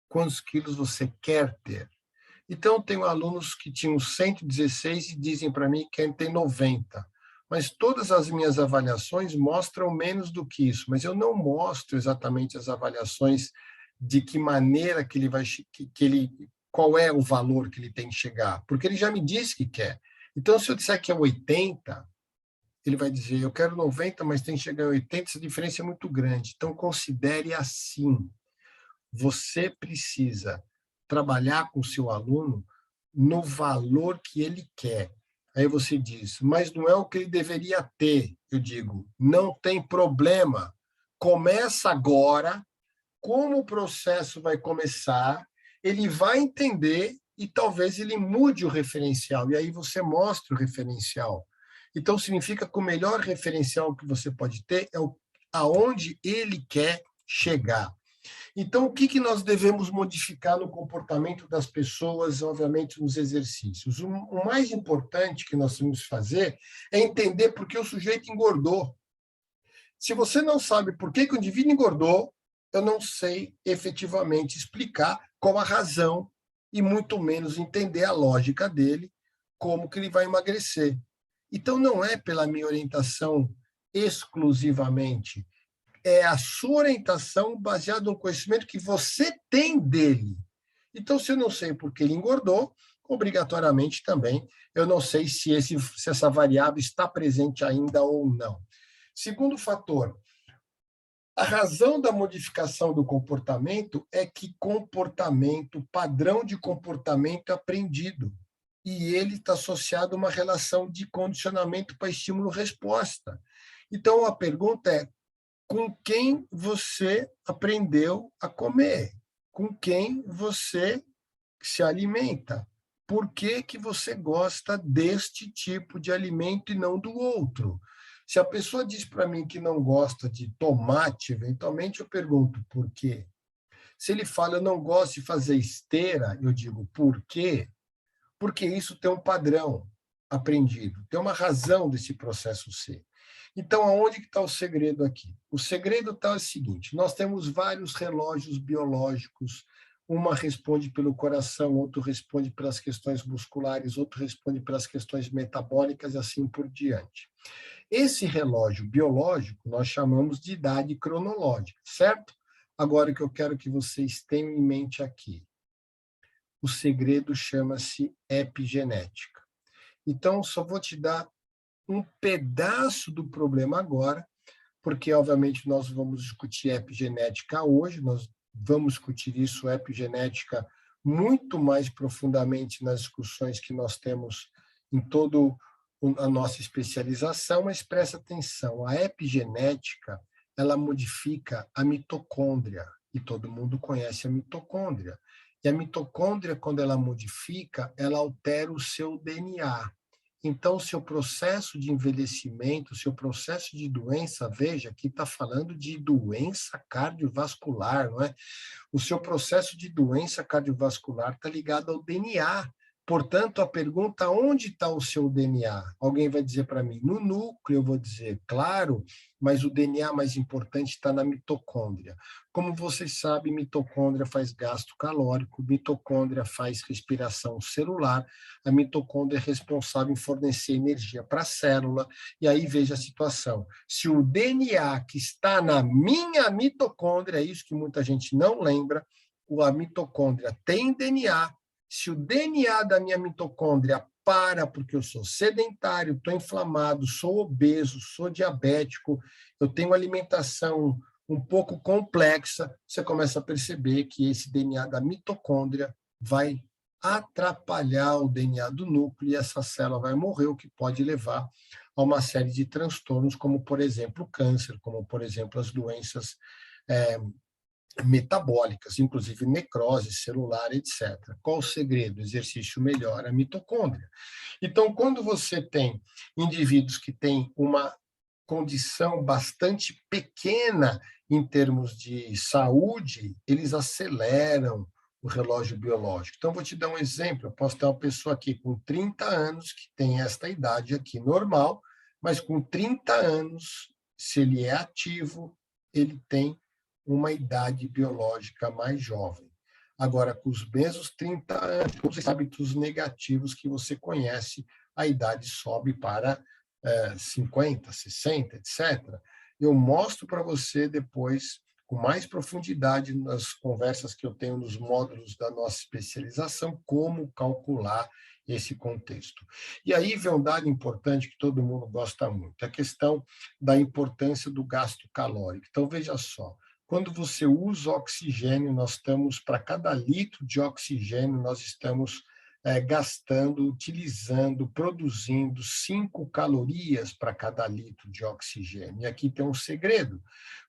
Quantos quilos você quer ter? Então, eu tenho alunos que tinham 116 e dizem para mim que tem 90. Mas todas as minhas avaliações mostram menos do que isso. Mas eu não mostro exatamente as avaliações de que maneira que ele vai... qual é o valor que ele tem que chegar. Porque ele já me disse que quer. Então, se eu disser que é 80, ele vai dizer, eu quero 90, mas tem que chegar a 80, essa diferença é muito grande. Então, considere assim. Você precisa trabalhar com o seu aluno no valor que ele quer. Aí você diz, mas não é o que ele deveria ter. Eu digo, não tem problema. Começa agora, como o processo vai começar, ele vai entender e talvez ele mude o referencial. E aí você mostra o referencial. Então, significa que o melhor referencial que você pode ter é aonde ele quer chegar. Então, o que nós devemos modificar no comportamento das pessoas, obviamente, nos exercícios? O mais importante que nós temos que fazer é entender por que o sujeito engordou. Se você não sabe por que o indivíduo engordou, eu não sei efetivamente explicar qual a razão e muito menos entender a lógica dele, como que ele vai emagrecer. Então, não é pela minha orientação exclusivamente, é a sua orientação baseada no conhecimento que você tem dele. Então, se eu não sei por que ele engordou, obrigatoriamente também eu não sei se essa variável está presente ainda ou não. Segundo fator, a razão da modificação do comportamento é que padrão de comportamento é aprendido. E ele está associado a uma relação de condicionamento para estímulo-resposta. Então, a pergunta é, com quem você aprendeu a comer, com quem você se alimenta, por que você gosta deste tipo de alimento e não do outro. Se a pessoa diz para mim que não gosta de tomate, eventualmente eu pergunto por quê. Se ele fala, eu não gosto de fazer esteira, eu digo, por quê? Porque isso tem um padrão aprendido, tem uma razão desse processo ser. Então, aonde que está o segredo aqui? O segredo está o seguinte, nós temos vários relógios biológicos uma responde pelo coração, outro responde pelas questões musculares, outro responde pelas questões metabólicas e assim por diante. Esse relógio biológico nós chamamos de idade cronológica, certo? Agora, o que eu quero que vocês tenham em mente aqui, o segredo chama-se epigenética. Então, só vou te dar um pedaço do problema agora, porque, obviamente, nós vamos discutir epigenética hoje, nós vamos discutir isso, epigenética, muito mais profundamente nas discussões que nós temos em todo a nossa especialização, mas presta atenção, a epigenética, ela modifica a mitocôndria, e todo mundo conhece a mitocôndria. E a mitocôndria, quando ela modifica, ela altera o seu DNA. Então, o seu processo de envelhecimento, o seu processo de doença, veja, aqui está falando de doença cardiovascular, não é? O seu processo de doença cardiovascular está ligado ao DNA. Portanto, a pergunta, onde está o seu DNA? Alguém vai dizer para mim, no núcleo, eu vou dizer, claro, mas o DNA mais importante está na mitocôndria. Como vocês sabem, mitocôndria faz gasto calórico, mitocôndria faz respiração celular, a mitocôndria é responsável em fornecer energia para a célula, e aí veja a situação. Se o DNA que está na minha mitocôndria, é isso que muita gente não lembra, a mitocôndria tem DNA, se o DNA da minha mitocôndria para porque eu sou sedentário, estou inflamado, sou obeso, sou diabético, eu tenho uma alimentação um pouco complexa, você começa a perceber que esse DNA da mitocôndria vai atrapalhar o DNA do núcleo e essa célula vai morrer, o que pode levar a uma série de transtornos, como, por exemplo, o câncer, como, por exemplo, as doenças metabólicas, inclusive necrose celular, etc. Qual o segredo? O exercício melhora a mitocôndria. Então, quando você tem indivíduos que têm uma condição bastante pequena em termos de saúde, eles aceleram o relógio biológico. Então, vou te dar um exemplo. Eu posso ter uma pessoa aqui com 30 anos, que tem esta idade aqui normal, mas com 30 anos, se ele é ativo, ele tem uma idade biológica mais jovem. Agora, com os mesmos 30 anos, com os hábitos negativos que você conhece, a idade sobe para 50, 60, etc. Eu mostro para você depois, com mais profundidade, nas conversas que eu tenho nos módulos da nossa especialização, como calcular esse contexto. E aí vem um dado importante que todo mundo gosta muito, a questão da importância do gasto calórico. Então, veja só, quando você usa oxigênio, nós estamos, para cada litro de oxigênio, nós estamos gastando, utilizando, produzindo 5 calorias para cada litro de oxigênio. E aqui tem um segredo.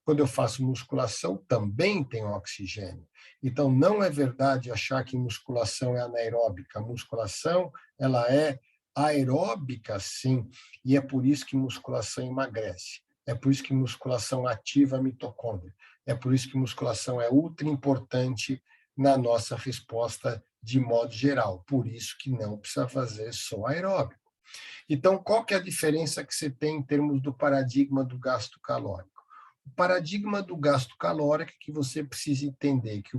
Quando eu faço musculação, também tem oxigênio. Então, não é verdade achar que musculação é anaeróbica. A musculação, ela é aeróbica, sim, e é por isso que musculação emagrece. É por isso que musculação ativa a mitocôndria. É por isso que musculação é ultra importante na nossa resposta de modo geral. Por isso que não precisa fazer só aeróbico. Então, qual que é a diferença que você tem em termos do paradigma do gasto calórico? O paradigma do gasto calórico é que você precisa entender que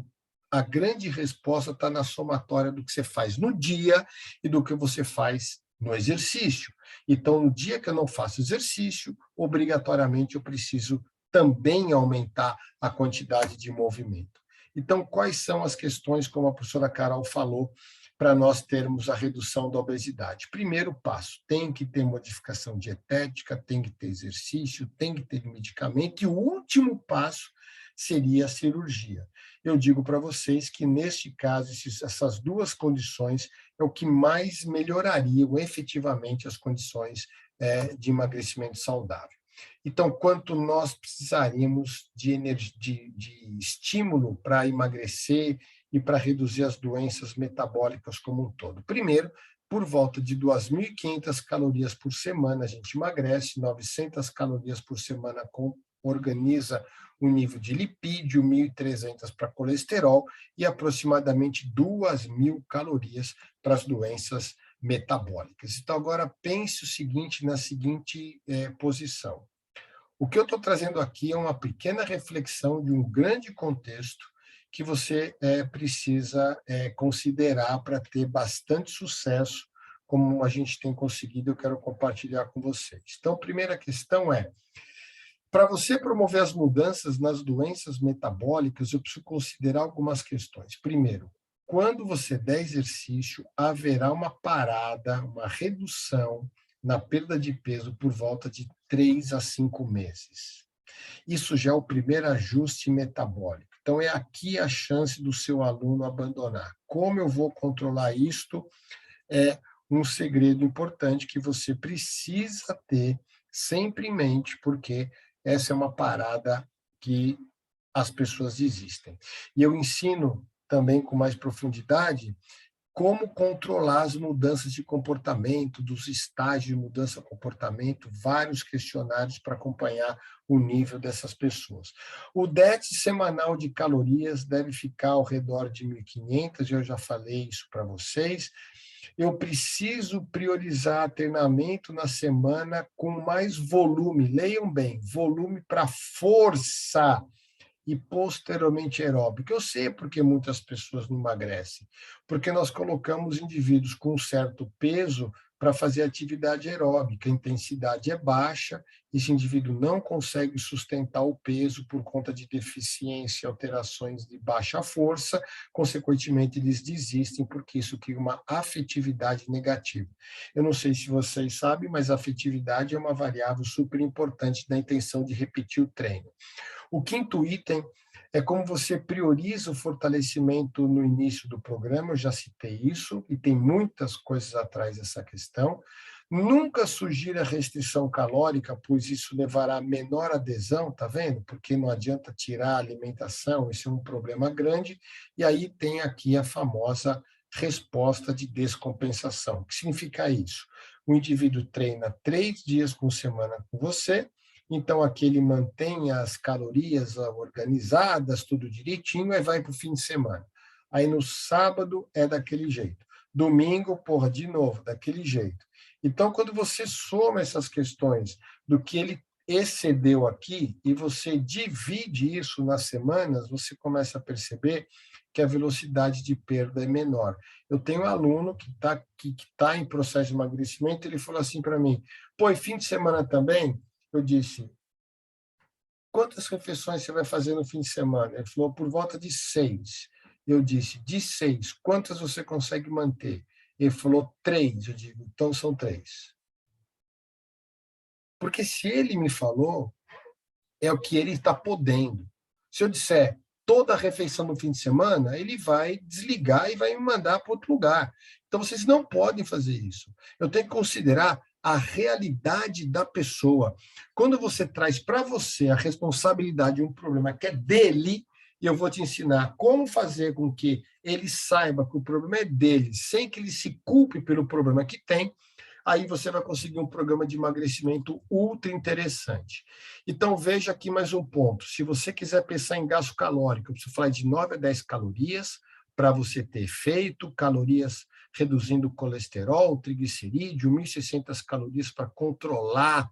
a grande resposta está na somatória do que você faz no dia e do que você faz no exercício. Então, no dia que eu não faço exercício, obrigatoriamente eu preciso também aumentar a quantidade de movimento. Então, quais são as questões, como a professora Carol falou, para nós termos a redução da obesidade? Primeiro passo, tem que ter modificação dietética, tem que ter exercício, tem que ter medicamento, e o último passo seria a cirurgia. Eu digo para vocês que, neste caso, essas duas condições é o que mais melhorariam efetivamente as condições de emagrecimento saudável. Então, quanto nós precisaríamos de estímulo para emagrecer e para reduzir as doenças metabólicas como um todo? Primeiro, por volta de 2.500 calorias por semana, a gente emagrece, 900 calorias por semana organiza um nível de lipídio, 1.300 para colesterol e aproximadamente 2.000 calorias para as doenças metabólicas. Então, agora pense o seguinte, na seguinte posição. O que eu estou trazendo aqui é uma pequena reflexão de um grande contexto que você precisa considerar para ter bastante sucesso, como a gente tem conseguido, eu quero compartilhar com vocês. Então, a primeira questão é, para você promover as mudanças nas doenças metabólicas, eu preciso considerar algumas questões. Primeiro, quando você der exercício, haverá uma parada, uma redução na perda de peso por volta de 3 a 5 meses. Isso já é o primeiro ajuste metabólico. Então, é aqui a chance do seu aluno abandonar. Como eu vou controlar isto? É um segredo importante que você precisa ter sempre em mente, porque essa é uma parada que as pessoas desistem. E eu ensino também com mais profundidade como controlar as mudanças de comportamento, dos estágios de mudança de comportamento, vários questionários para acompanhar o nível dessas pessoas. O déficit semanal de calorias deve ficar ao redor de 1.500, eu já falei isso para vocês. Eu preciso priorizar treinamento na semana com mais volume, leiam bem, volume para força e posteriormente aeróbico. Eu sei porque muitas pessoas não emagrecem, porque nós colocamos indivíduos com um certo peso para fazer atividade aeróbica, a intensidade é baixa, esse indivíduo não consegue sustentar o peso por conta de deficiência, alterações de baixa força, consequentemente eles desistem porque isso cria uma afetividade negativa. Eu não sei se vocês sabem, mas a afetividade é uma variável super importante na intenção de repetir o treino. O quinto item é como você prioriza o fortalecimento no início do programa, eu já citei isso, e tem muitas coisas atrás dessa questão. Nunca sugira restrição calórica, pois isso levará a menor adesão, tá vendo? Porque não adianta tirar a alimentação, isso é um problema grande, e aí tem aqui a famosa resposta de descompensação. O que significa isso? O indivíduo treina 3 dias por semana com você, então aqui ele mantém as calorias organizadas, tudo direitinho, aí vai para o fim de semana. Aí no sábado é daquele jeito. Domingo, porra, de novo, daquele jeito. Então, quando você soma essas questões do que ele excedeu aqui e você divide isso nas semanas, você começa a perceber que a velocidade de perda é menor. Eu tenho um aluno que tá em processo de emagrecimento, ele falou assim para mim, pô, e fim de semana também? Eu disse, quantas refeições você vai fazer no fim de semana? Ele falou, por volta de 6. Eu disse, de 6, quantas você consegue manter? Ele falou, 3. Eu digo, então são 3. Porque se ele me falou, é o que ele está podendo. Se eu disser toda a refeição no fim de semana, ele vai desligar e vai me mandar para outro lugar. Então, vocês não podem fazer isso. Eu tenho que considerar a realidade da pessoa. Quando você traz para você a responsabilidade de um problema que é dele, e eu vou te ensinar como fazer com que ele saiba que o problema é dele, sem que ele se culpe pelo problema que tem, aí você vai conseguir um programa de emagrecimento ultra interessante. Então, veja aqui mais um ponto. Se você quiser pensar em gasto calórico, eu preciso falar de 9 a 10 calorias para você ter efeito, calorias reduzindo o colesterol, triglicerídeo, 1.600 calorias para controlar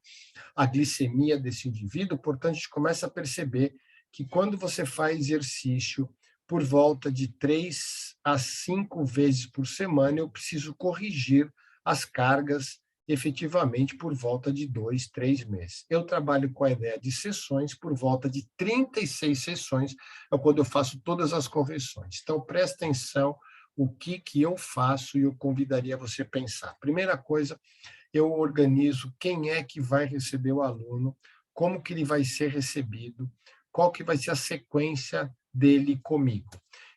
a glicemia desse indivíduo. Portanto, a gente começa a perceber que quando você faz exercício por volta de 3 a 5 vezes por semana, eu preciso corrigir as cargas efetivamente por volta de 2, 3 meses. Eu trabalho com a ideia de sessões por volta de 36 sessões, é quando eu faço todas as correções. Então, presta atenção o que eu faço e eu convidaria você a pensar. Primeira coisa, eu organizo quem é que vai receber o aluno, como que ele vai ser recebido, qual que vai ser a sequência dele comigo.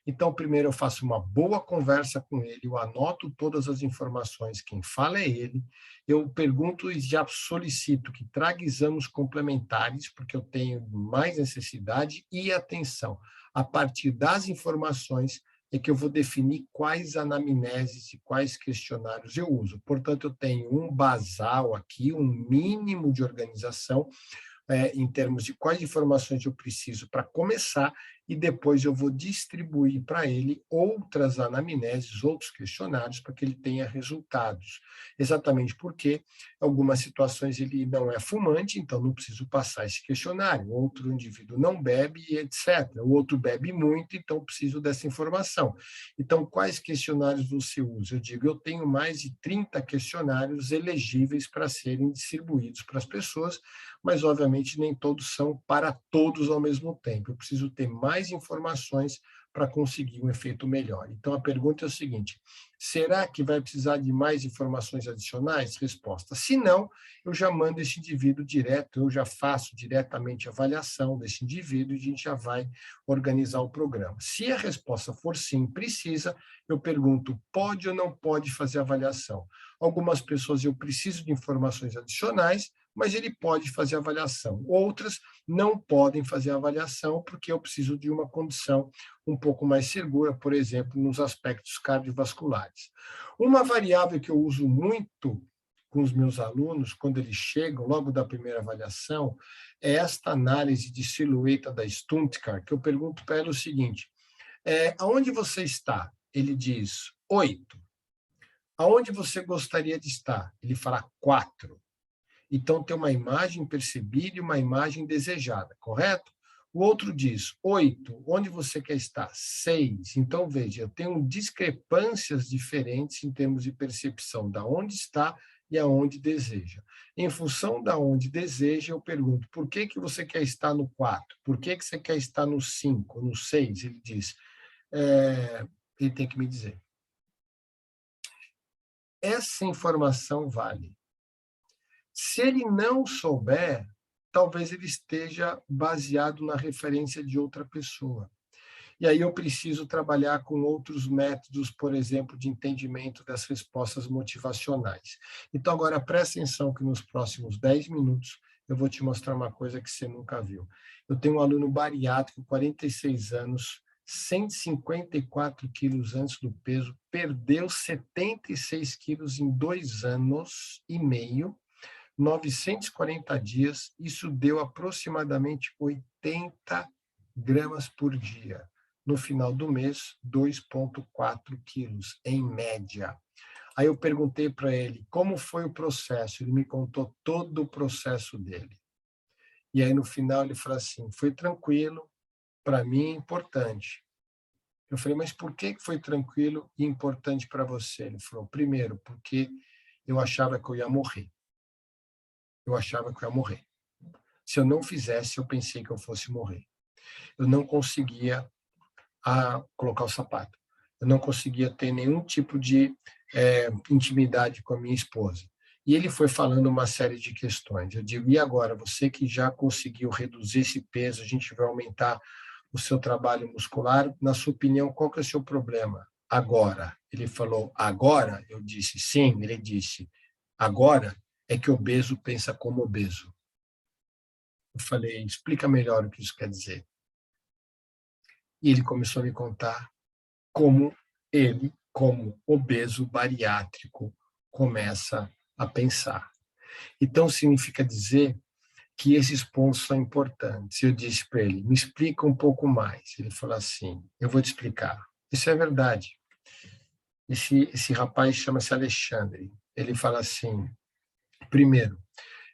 Então, primeiro eu faço uma boa conversa com ele, eu anoto todas as informações, quem fala é ele, eu pergunto e já solicito que traga exames complementares, porque eu tenho mais necessidade e atenção. A partir das informações é que eu vou definir quais anamneses e quais questionários eu uso. Portanto, eu tenho um basal aqui, um mínimo de organização, em termos de quais informações eu preciso para começar, e depois eu vou distribuir para ele outras anamneses, outros questionários, para que ele tenha resultados. Exatamente porque, em algumas situações, ele não é fumante, então não preciso passar esse questionário. Outro indivíduo não bebe, etc. O outro bebe muito, então preciso dessa informação. Então, quais questionários você usa? Eu digo, eu tenho mais de 30 questionários elegíveis para serem distribuídos para as pessoas, mas, obviamente, nem todos são para todos ao mesmo tempo. Eu preciso ter mais informações para conseguir um efeito melhor. Então, a pergunta é o seguinte: será que vai precisar de mais informações adicionais? Resposta: se não, eu já mando esse indivíduo direto, eu já faço diretamente a avaliação desse indivíduo e a gente já vai organizar o programa. Se a resposta for sim, precisa, eu pergunto, pode ou não pode fazer a avaliação? Algumas pessoas eu preciso de informações adicionais, mas ele pode fazer a avaliação. Outras não podem fazer a avaliação porque eu preciso de uma condição um pouco mais segura, por exemplo, nos aspectos cardiovasculares. Uma variável que eu uso muito com os meus alunos, quando eles chegam, logo da primeira avaliação, é esta análise de silhueta da Stuttgart, que eu pergunto para ela o seguinte: aonde você está? Ele diz 8. Aonde você gostaria de estar? Ele fala 4. Então, tem uma imagem percebida e uma imagem desejada, correto? O outro diz 8. Onde você quer estar? 6. Então, veja, eu tenho discrepâncias diferentes em termos de percepção da onde está e aonde deseja. Em função da onde deseja, eu pergunto, por que você quer estar no 4? Por que você quer estar no 5, no 6? Ele diz, ele tem que me dizer. Essa informação vale. Se ele não souber, talvez ele esteja baseado na referência de outra pessoa. E aí eu preciso trabalhar com outros métodos, por exemplo, de entendimento das respostas motivacionais. Então, agora, presta atenção que nos próximos 10 minutos eu vou te mostrar uma coisa que você nunca viu. Eu tenho um aluno bariátrico, 46 anos, 154 quilos antes do peso, perdeu 76 quilos em 2 anos e meio, 940 dias, isso deu aproximadamente 80 gramas por dia. No final do mês, 2,4 quilos, em média. Aí eu perguntei para ele como foi o processo, ele me contou todo o processo dele. E aí no final ele falou assim, foi tranquilo, para mim é importante. Eu falei, mas por que foi tranquilo e importante para você? Ele falou, primeiro, porque eu achava que eu ia morrer. Eu achava que eu ia morrer. Se eu não fizesse, eu pensei que eu fosse morrer. Eu não conseguia colocar o sapato. Eu não conseguia ter nenhum tipo de intimidade com a minha esposa. E ele foi falando uma série de questões. Eu digo, e agora, você que já conseguiu reduzir esse peso, a gente vai aumentar o seu trabalho muscular, na sua opinião, qual que é o seu problema? Agora. Ele falou, agora? Eu disse, sim. Ele disse, agora é que obeso pensa como obeso. Eu falei, explica melhor o que isso quer dizer. E ele começou a me contar como ele, como obeso bariátrico, começa a pensar. Então, significa dizer que esses pontos são importantes. Eu disse para ele, me explica um pouco mais. Ele falou assim, eu vou te explicar. Isso é verdade. Esse rapaz chama-se Alexandre. Ele fala assim, primeiro,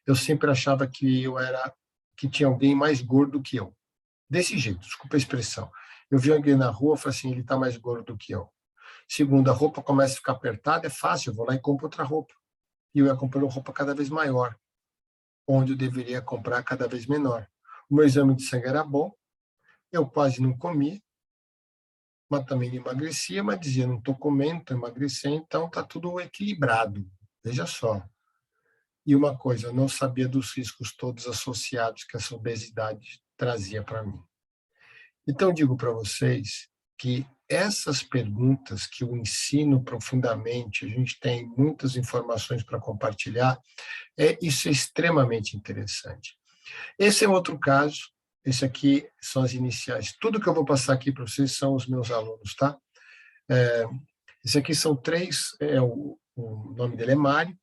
eu sempre achava que tinha alguém mais gordo que eu. Desse jeito, desculpa a expressão. Eu vi alguém na rua, falei assim, ele está mais gordo do que eu. Segundo, a roupa começa a ficar apertada, é fácil, eu vou lá e compro outra roupa. E eu ia comprando roupa cada vez maior, onde eu deveria comprar cada vez menor. O meu exame de sangue era bom, eu quase não comia, mas também não emagrecia, mas dizia, não estou comendo, estou emagrecendo, então está tudo equilibrado. Veja só. E uma coisa, eu não sabia dos riscos todos associados que essa obesidade trazia para mim. Então, digo para vocês que essas perguntas que eu ensino profundamente, a gente tem muitas informações para compartilhar, isso é extremamente interessante. Esse é outro caso, esse aqui são as iniciais. Tudo que eu vou passar aqui para vocês são os meus alunos, tá? Esse aqui são 3, o nome dele é Mário,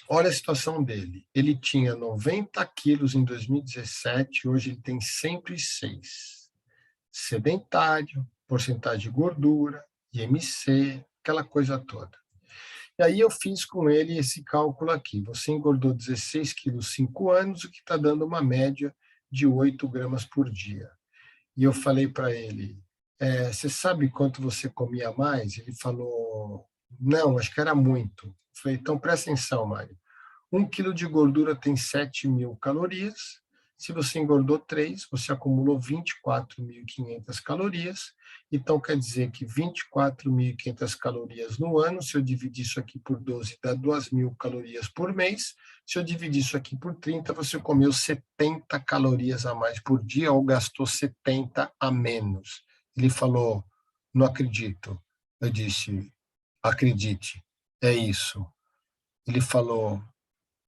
Olha a situação dele. Ele tinha 90 quilos em 2017, hoje ele tem 106. Sedentário, porcentagem de gordura, IMC, aquela coisa toda. E aí eu fiz com ele esse cálculo aqui. Você engordou 16 quilos 5 anos, o que está dando uma média de 8 gramas por dia. E eu falei para ele, você sabe quanto você comia mais? Ele falou, não, acho que era muito. Eu falei, então presta atenção, Mário. 1 quilo de gordura tem 7.000 calorias. Se você engordou 3, você acumulou 24.500 calorias. Então, quer dizer que 24.500 calorias no ano, se eu dividir isso aqui por 12, dá 2.000 calorias por mês. Se eu dividir isso aqui por 30, você comeu 70 calorias a mais por dia ou gastou 70 a menos. Ele falou, não acredito. Eu disse, acredite, é isso. Ele falou,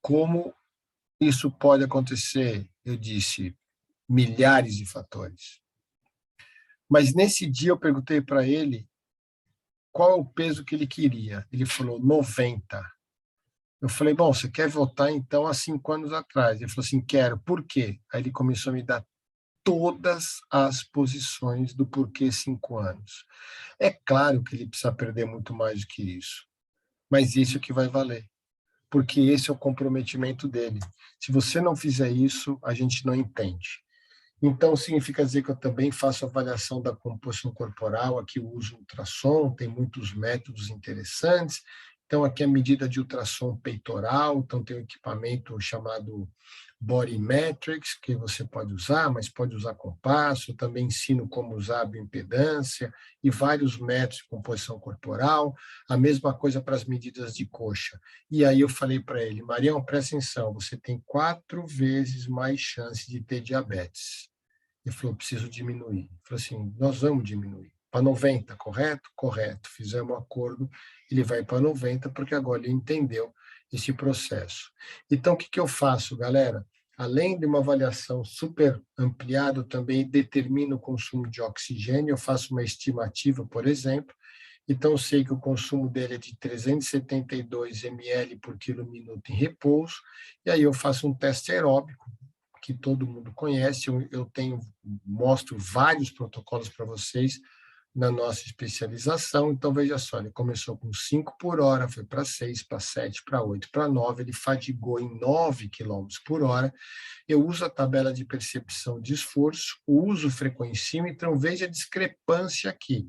como isso pode acontecer? Eu disse, milhares de fatores. Mas nesse dia eu perguntei para ele qual é o peso que ele queria. Ele falou 90. Eu falei, bom, você quer voltar então há 5 anos atrás? Ele falou assim, quero. Por quê? Aí ele começou a me dar todas as posições do porquê 5 anos. É claro que ele precisa perder muito mais do que isso, mas isso é que vai valer, porque esse é o comprometimento dele. Se você não fizer isso, a gente não entende. Então, significa dizer que eu também faço avaliação da composição corporal, aqui eu uso ultrassom, tem muitos métodos interessantes. Então, aqui a medida de ultrassom peitoral, então tem um equipamento chamado Body Metrics, que você pode usar, mas pode usar compasso, também ensino como usar a bioimpedância e vários métodos de composição corporal, a mesma coisa para as medidas de coxa. E aí eu falei para ele, Marião, presta atenção, você tem 4 vezes mais chance de ter diabetes. Ele falou, preciso diminuir. Eu falei assim, nós vamos diminuir. Para 90, correto? Correto. Fizemos um acordo, ele vai para 90, porque agora ele entendeu esse processo. Então, o que eu faço, galera? Além de uma avaliação super ampliada, eu também determino o consumo de oxigênio, eu faço uma estimativa, por exemplo, então eu sei que o consumo dele é de 372 ml por quilo minuto em repouso, e aí eu faço um teste aeróbico, que todo mundo conhece, eu tenho, mostro vários protocolos para vocês na nossa especialização, então veja só, ele começou com 5 por hora, foi para 6, para 7, para 8, para 9, ele fadigou em 9 km por hora, eu uso a tabela de percepção de esforço, uso o frequencímetro, veja a discrepância aqui,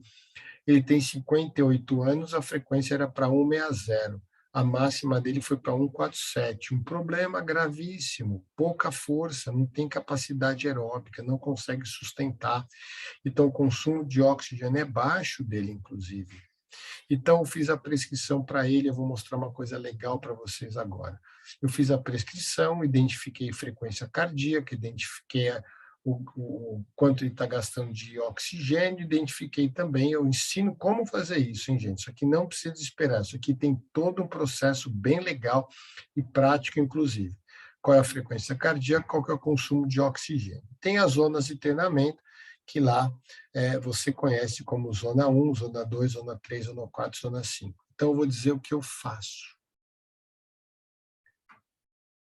ele tem 58 anos, a frequência era para 160. A máxima dele foi para 147. Um problema gravíssimo, pouca força, não tem capacidade aeróbica, não consegue sustentar. Então, o consumo de oxigênio é baixo dele, inclusive. Então, eu fiz a prescrição para ele, eu vou mostrar uma coisa legal para vocês agora. Eu fiz a prescrição, identifiquei frequência cardíaca, identifiquei o quanto ele está gastando de oxigênio, identifiquei também, eu ensino como fazer isso, hein, gente? Isso aqui não precisa esperar, isso aqui tem todo um processo bem legal e prático, inclusive. Qual é a frequência cardíaca, qual é o consumo de oxigênio. Tem as zonas de treinamento, que lá você conhece como zona 1, zona 2, zona 3, zona 4, zona 5. Então, eu vou dizer o que eu faço.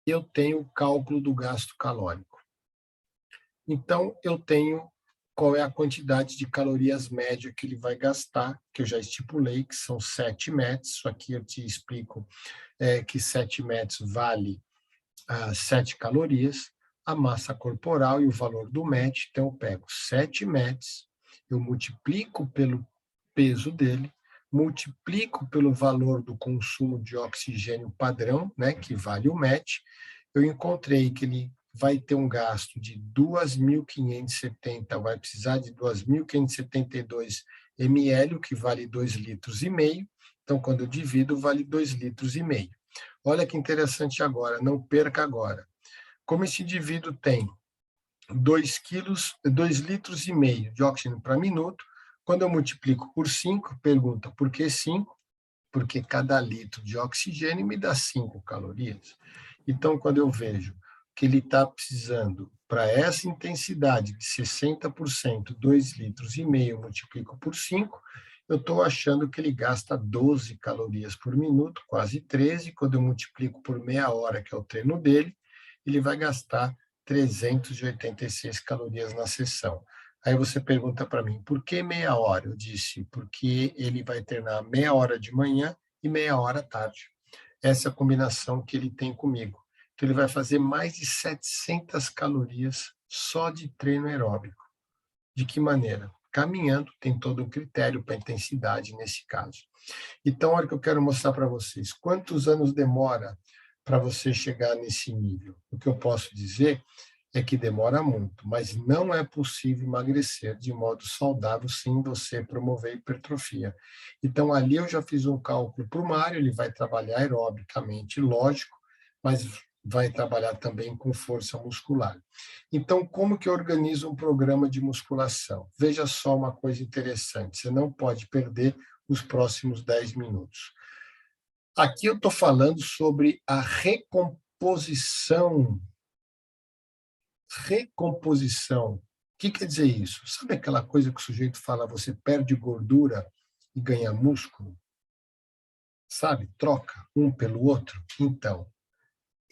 Eu tenho o cálculo do gasto calórico. Então, eu tenho qual é a quantidade de calorias média que ele vai gastar, que eu já estipulei, que são 7 METs. Isso aqui eu te explico que 7 METs vale 7 calorias, a massa corporal e o valor do MET. Então, eu pego 7 METs, eu multiplico pelo peso dele, multiplico pelo valor do consumo de oxigênio padrão, né, que vale o MET, eu encontrei que ele vai ter um gasto de 2.570, vai precisar de 2.572 ml, o que vale 2,5 litros. Então, quando eu divido, vale 2,5 litros. Olha que interessante agora, não perca agora. Como esse indivíduo tem 2,5 litros de oxigênio para minuto, quando eu multiplico por 5, pergunta por que 5? Porque cada litro de oxigênio me dá 5 calorias. Então, quando eu vejo que ele está precisando, para essa intensidade de 60%, 2,5 litros, multiplico por 5, eu estou achando que ele gasta 12 calorias por minuto, quase 13. Quando eu multiplico por meia hora, que é o treino dele, ele vai gastar 386 calorias na sessão. Aí você pergunta para mim, por que meia hora? Eu disse, porque ele vai treinar meia hora de manhã e meia hora à tarde. Essa é a combinação que ele tem comigo. Então, ele vai fazer mais de 700 calorias só de treino aeróbico. De que maneira? Caminhando, tem todo um critério para intensidade nesse caso. Então, olha o que eu quero mostrar para vocês. Quantos anos demora para você chegar nesse nível? O que eu posso dizer é que demora muito, mas não é possível emagrecer de modo saudável sem você promover hipertrofia. Então, ali eu já fiz um cálculo para o Mário, ele vai trabalhar aerobicamente, lógico, mas vai trabalhar também com força muscular. Então, como que eu organizo um programa de musculação? Veja só uma coisa interessante, você não pode perder os próximos 10 minutos. Aqui eu estou falando sobre a recomposição. Recomposição. O que quer dizer isso? Sabe aquela coisa que o sujeito fala, você perde gordura e ganha músculo? Sabe? Troca um pelo outro? Então,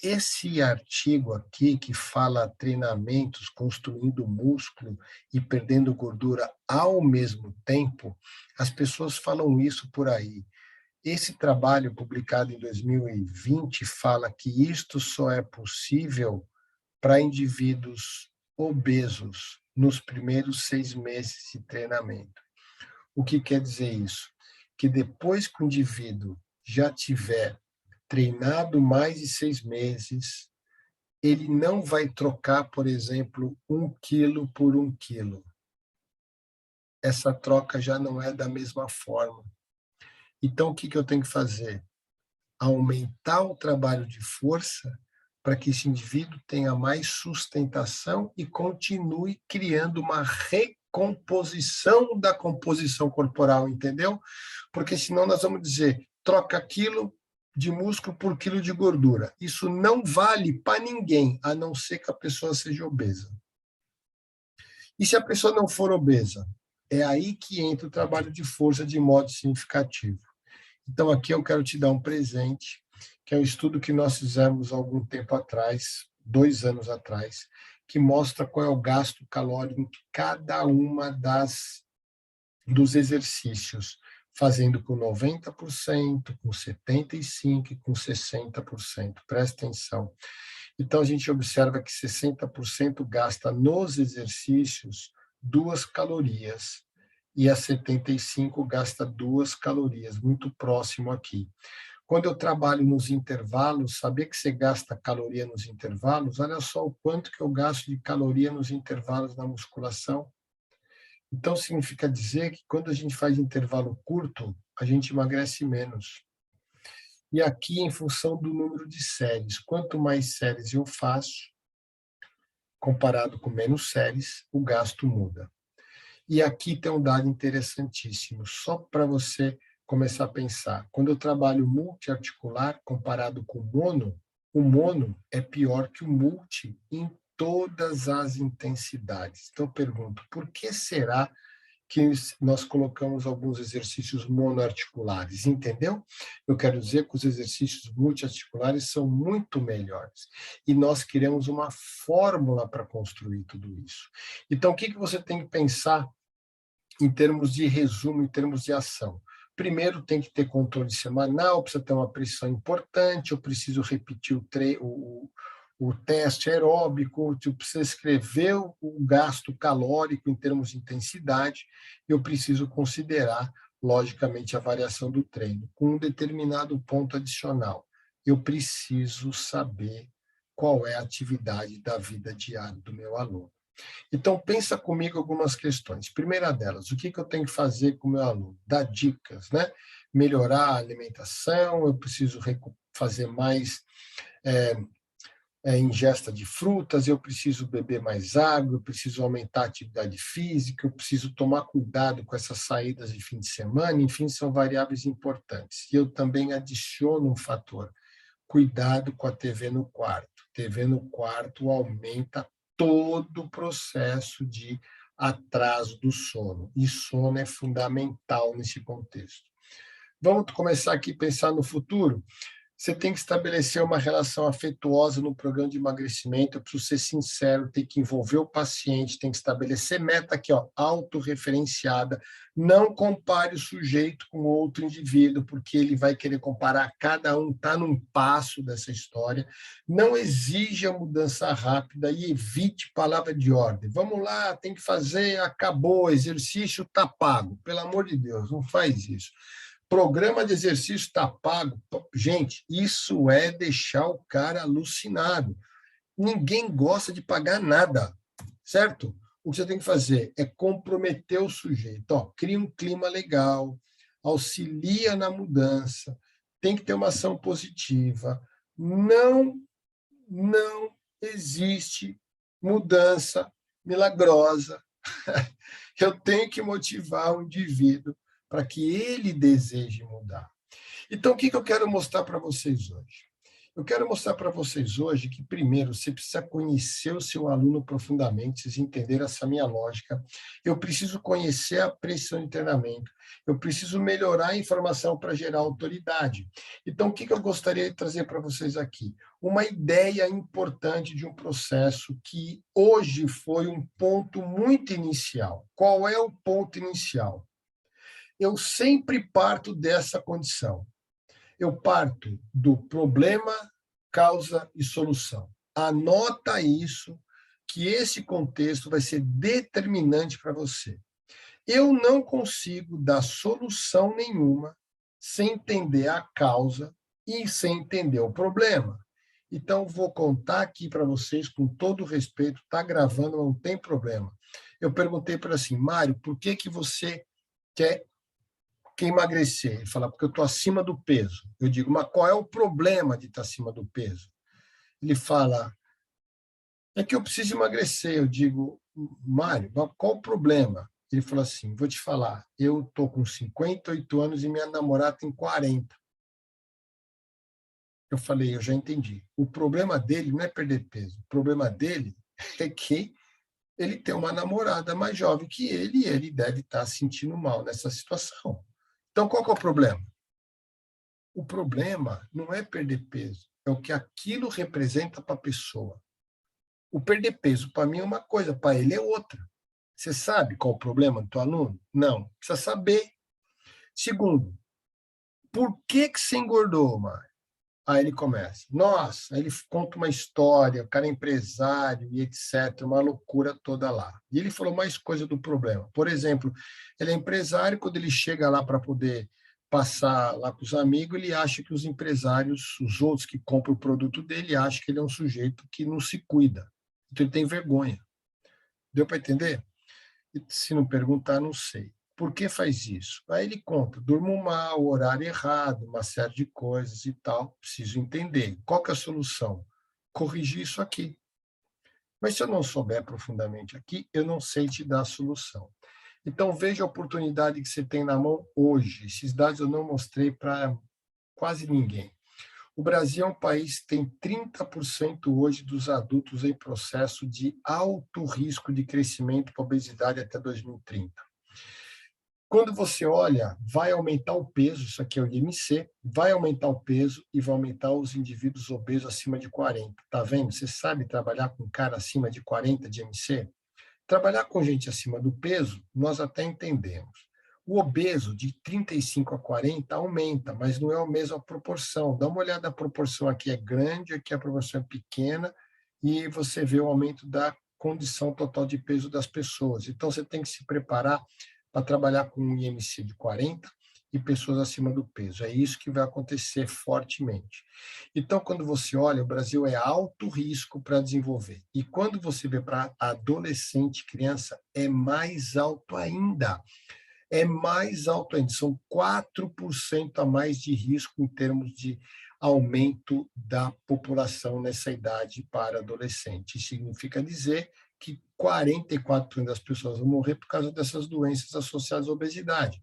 esse artigo aqui que fala treinamentos construindo músculo e perdendo gordura ao mesmo tempo, as pessoas falam isso por aí. Esse trabalho publicado em 2020 fala que isto só é possível para indivíduos obesos nos primeiros 6 meses de treinamento. O que quer dizer isso? Que depois que o indivíduo já tiver treinado mais de 6 meses, ele não vai trocar, por exemplo, 1 quilo por 1 quilo. Essa troca já não é da mesma forma. Então, o que eu tenho que fazer? Aumentar o trabalho de força para que esse indivíduo tenha mais sustentação e continue criando uma recomposição da composição corporal, entendeu? Porque senão nós vamos dizer, troca quilo de músculo por quilo de gordura. Isso não vale para ninguém, a não ser que a pessoa seja obesa. E se a pessoa não for obesa? É aí que entra o trabalho de força de modo significativo. Então, aqui eu quero te dar um presente, que é um estudo que nós fizemos há algum tempo atrás, 2 anos atrás, que mostra qual é o gasto calórico em cada uma dos exercícios, fazendo com 90%, com 75% e com 60%. Presta atenção. Então, a gente observa que 60% gasta nos exercícios 2 calorias, e a 75 gasta 2 calorias, muito próximo aqui. Quando eu trabalho nos intervalos, saber que você gasta caloria nos intervalos, olha só o quanto que eu gasto de caloria nos intervalos na musculação. Então, significa dizer que quando a gente faz intervalo curto, a gente emagrece menos. E aqui, em função do número de séries, quanto mais séries eu faço, comparado com menos séries, o gasto muda. E aqui tem um dado interessantíssimo, só para você começar a pensar. Quando eu trabalho multiarticular comparado com o mono é pior que o multi em todas as intensidades. Então, eu pergunto, por que será que nós colocamos alguns exercícios monoarticulares, entendeu? Eu quero dizer que os exercícios multiarticulares são muito melhores. E nós queremos uma fórmula para construir tudo isso. Então, o que você tem que pensar em termos de resumo, em termos de ação? Primeiro, tem que ter controle semanal, precisa ter uma pressão importante, eu preciso repetir o teste aeróbico, eu preciso escrever o gasto calórico em termos de intensidade, eu preciso considerar, logicamente, a variação do treino. Com um determinado ponto adicional, eu preciso saber qual é a atividade da vida diária do meu aluno. Então, pensa comigo algumas questões. Primeira delas, o que eu tenho que fazer com o meu aluno? Dar dicas, né? Melhorar a alimentação, eu preciso fazer mais ingesta de frutas, eu preciso beber mais água, eu preciso aumentar a atividade física, eu preciso tomar cuidado com essas saídas de fim de semana, enfim, são variáveis importantes. E eu também adiciono um fator, cuidado com a TV no quarto. TV no quarto aumenta todo o processo de atraso do sono. E sono é fundamental nesse contexto. Vamos começar aqui a pensar no futuro? Você tem que estabelecer uma relação afetuosa no programa de emagrecimento. Eu preciso ser sincero, tem que envolver o paciente, tem que estabelecer meta aqui, ó, autorreferenciada. Não compare o sujeito com outro indivíduo, porque ele vai querer comparar. Cada um está num passo dessa história. Não exija mudança rápida e evite palavra de ordem. Vamos lá, tem que fazer, acabou, exercício está pago. Pelo amor de Deus, não faz isso. Programa de exercício está pago. Gente, isso é deixar o cara alucinado. Ninguém gosta de pagar nada, certo? O que você tem que fazer é comprometer o sujeito. Ó, cria um clima legal, auxilia na mudança, tem que ter uma ação positiva. Não existe mudança milagrosa. Eu tenho que motivar o indivíduo para que ele deseje mudar. Então, o que eu quero mostrar para vocês hoje? Eu quero mostrar para vocês hoje que, primeiro, você precisa conhecer o seu aluno profundamente, vocês entenderam essa minha lógica. Eu preciso conhecer a pressão de treinamento. Eu preciso melhorar a informação para gerar autoridade. Então, o que eu gostaria de trazer para vocês aqui? Uma ideia importante de um processo que hoje foi um ponto muito inicial. Qual é o ponto inicial? Eu sempre parto dessa condição. Eu parto do problema, causa e solução. Anota isso, que esse contexto vai ser determinante para você. Eu não consigo dar solução nenhuma sem entender a causa e sem entender o problema. Então, vou contar aqui para vocês, com todo respeito, está gravando, não tem problema. Eu perguntei para assim, Mário, por que você quer emagrecer? Ele fala, porque eu estou acima do peso. Eu digo, mas qual é o problema de estar acima do peso? Ele fala, é que eu preciso emagrecer. Eu digo, Mário, mas qual o problema? Ele falou assim, vou te falar, eu estou com 58 anos e minha namorada tem 40. Eu falei, eu já entendi. O problema dele não é perder peso. O problema dele é que ele tem uma namorada mais jovem que ele e ele deve estar se sentindo mal nessa situação. Então, qual que é o problema? O problema não é perder peso, é o que aquilo representa para a pessoa. O perder peso, para mim, é uma coisa, para ele é outra. Você sabe qual o problema do teu aluno? Não, precisa saber. Segundo, por que você engordou, Mário? Aí ele começa. Nossa, aí ele conta uma história, o cara é empresário e etc., uma loucura toda lá. E ele falou mais coisa do problema. Por exemplo, ele é empresário, quando ele chega lá para poder passar lá com os amigos, ele acha que os empresários, os outros que compram o produto dele, acham que ele é um sujeito que não se cuida. Então ele tem vergonha. Deu para entender? E se não perguntar, não sei. Por que faz isso? Aí ele conta, durmo mal, horário errado, uma série de coisas e tal. Preciso entender. Qual que é a solução? Corrigir isso aqui. Mas se eu não souber profundamente aqui, eu não sei te dar a solução. Então, veja a oportunidade que você tem na mão hoje. Esses dados eu não mostrei para quase ninguém. O Brasil é um país que tem 30% hoje dos adultos em processo de alto risco de crescimento para obesidade até 2030. Quando você olha, vai aumentar o peso, isso aqui é o IMC, vai aumentar o peso e vai aumentar os indivíduos obesos acima de 40. Tá vendo? Você sabe trabalhar com um cara acima de 40 de IMC? Trabalhar com gente acima do peso, nós até entendemos. O obeso de 35 a 40 aumenta, mas não é a mesma proporção. Dá uma olhada, a proporção aqui é grande, aqui a proporção é pequena, e você vê o aumento da condição total de peso das pessoas. Então, você tem que se preparar para trabalhar com um IMC de 40 e pessoas acima do peso. É isso que vai acontecer fortemente. Então, quando você olha, o Brasil é alto risco para desenvolver. E quando você vê para adolescente, criança, é mais alto ainda. É mais alto ainda. São 4% a mais de risco em termos de aumento da população nessa idade para adolescente. Isso significa dizer que 44% das pessoas vão morrer por causa dessas doenças associadas à obesidade.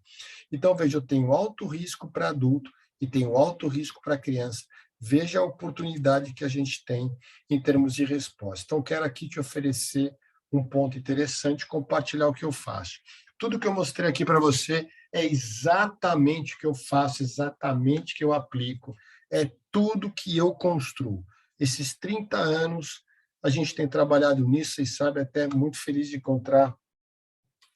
Então, veja, eu tenho alto risco para adulto e tenho alto risco para criança. Veja a oportunidade que a gente tem em termos de resposta. Então, quero aqui te oferecer um ponto interessante, compartilhar o que eu faço. Tudo que eu mostrei aqui para você é exatamente o que eu faço, exatamente o que eu aplico, é tudo que eu construo. Esses 30 anos, a gente tem trabalhado nisso, vocês sabem, até muito feliz de encontrar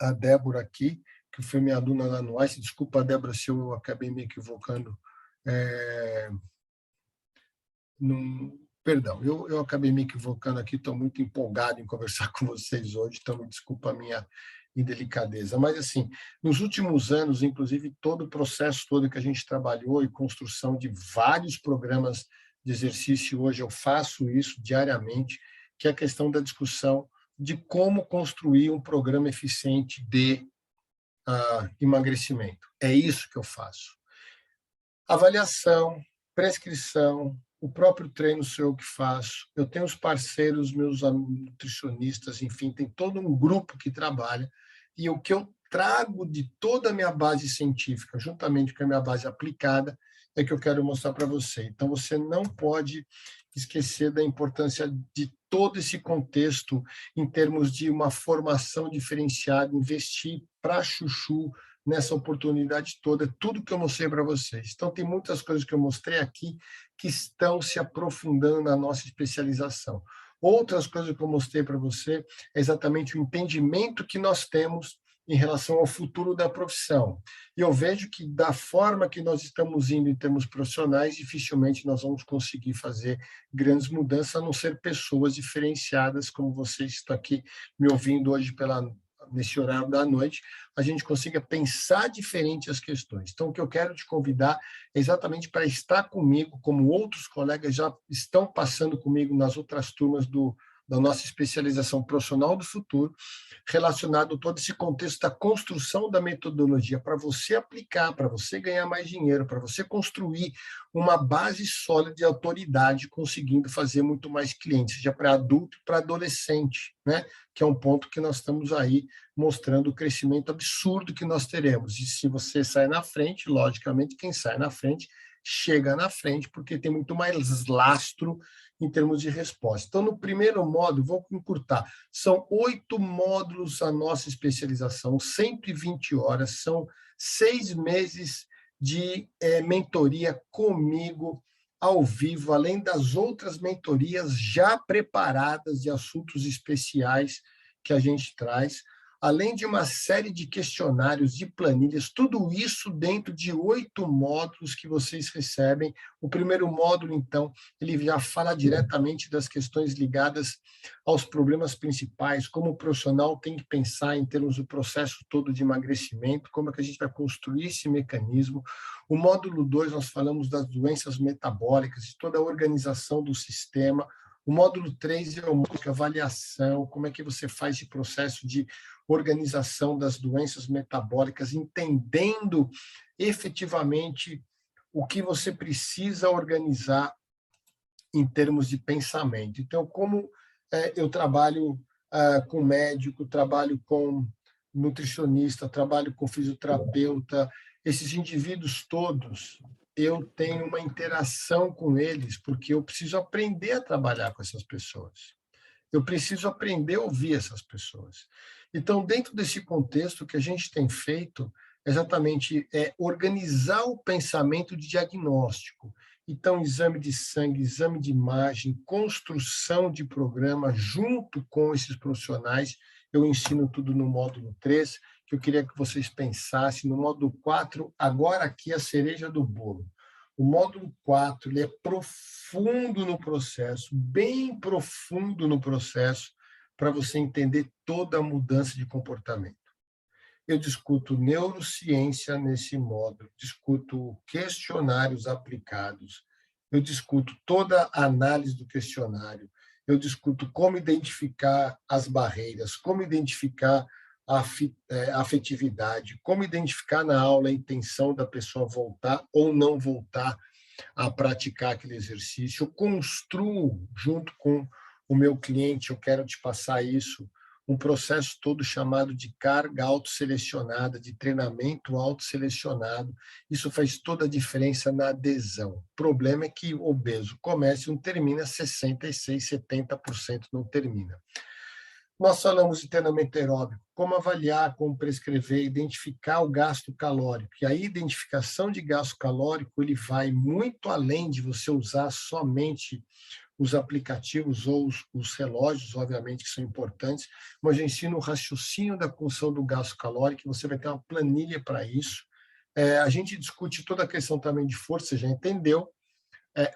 a Débora aqui, que foi minha aluna lá no ICE. Desculpa, Débora, se eu acabei me equivocando. É, perdão, eu acabei me equivocando aqui, estou muito empolgado em conversar com vocês hoje, então me desculpa a minha indelicadeza. Mas, assim, nos últimos anos, inclusive, todo o processo todo que a gente trabalhou e construção de vários programas de exercício, hoje eu faço isso diariamente, que é a questão da discussão de como construir um programa eficiente de emagrecimento. É isso que eu faço. Avaliação, prescrição, o próprio treino sou eu que faço. Eu tenho os parceiros, meus nutricionistas, enfim, tem todo um grupo que trabalha. E o que eu trago de toda a minha base científica, juntamente com a minha base aplicada, é que eu quero mostrar para você. Então, você não pode esquecer da importância de todo esse contexto em termos de uma formação diferenciada, investir para chuchu nessa oportunidade toda, tudo que eu mostrei para vocês. Então, tem muitas coisas que eu mostrei aqui que estão se aprofundando na nossa especialização. Outras coisas que eu mostrei para você é exatamente o entendimento que nós temos em relação ao futuro da profissão. E eu vejo que, da forma que nós estamos indo em termos profissionais, dificilmente nós vamos conseguir fazer grandes mudanças, a não ser pessoas diferenciadas, como vocês estão aqui me ouvindo hoje nesse horário da noite, a gente consiga pensar diferente as questões. Então, o que eu quero te convidar é exatamente para estar comigo, como outros colegas já estão passando comigo nas outras turmas da nossa especialização profissional do futuro, relacionado a todo esse contexto da construção da metodologia, para você aplicar, para você ganhar mais dinheiro, para você construir uma base sólida de autoridade, conseguindo fazer muito mais clientes, seja para adulto e para adolescente, né? Que é um ponto que nós estamos aí mostrando o crescimento absurdo que nós teremos. E se você sai na frente, logicamente, quem sai na frente chega na frente, porque tem muito mais lastro em termos de resposta. Então, no primeiro módulo, vou encurtar, são 8 módulos a nossa especialização, 120 horas, são 6 meses de mentoria comigo, ao vivo, além das outras mentorias já preparadas de assuntos especiais que a gente traz, além de uma série de questionários, de planilhas, tudo isso dentro de 8 módulos que vocês recebem. O primeiro módulo, então, ele já fala diretamente das questões ligadas aos problemas principais, como o profissional tem que pensar em termos do processo todo de emagrecimento, como é que a gente vai construir esse mecanismo. O módulo 2, nós falamos das doenças metabólicas, de toda a organização do sistema. O módulo 3 é o módulo de avaliação, como é que você faz esse processo de organização das doenças metabólicas, entendendo efetivamente o que você precisa organizar em termos de pensamento. Então, como eu trabalho com médico, trabalho com nutricionista, trabalho com fisioterapeuta, esses indivíduos todos, eu tenho uma interação com eles, porque eu preciso aprender a trabalhar com essas pessoas. Eu preciso aprender a ouvir essas pessoas. Então, dentro desse contexto, o que a gente tem feito exatamente é organizar o pensamento de diagnóstico. Então, exame de sangue, exame de imagem, construção de programa junto com esses profissionais. Eu ensino tudo no módulo 3, que eu queria que vocês pensassem. No módulo 4, agora aqui a cereja do bolo. O módulo 4 ele é profundo no processo, bem profundo no processo, para você entender toda a mudança de comportamento. Eu discuto neurociência nesse módulo, discuto questionários aplicados, eu discuto toda a análise do questionário, eu discuto como identificar as barreiras, como identificar a afetividade, como identificar na aula a intenção da pessoa voltar ou não voltar a praticar aquele exercício. Eu construo, junto com o meu cliente, eu quero te passar isso, um processo todo chamado de carga autoselecionada, de treinamento autoselecionado. Isso faz toda a diferença na adesão. O problema é que o obeso começa e não termina, 66%, 70% não termina. Nós falamos de treinamento aeróbico, como avaliar, como prescrever, identificar o gasto calórico. E a identificação de gasto calórico, ele vai muito além de você usar somente os aplicativos ou os relógios, obviamente, que são importantes, mas eu ensino o raciocínio da função do gasto calórico, você vai ter uma planilha para isso. A gente discute toda a questão também de força, você já entendeu,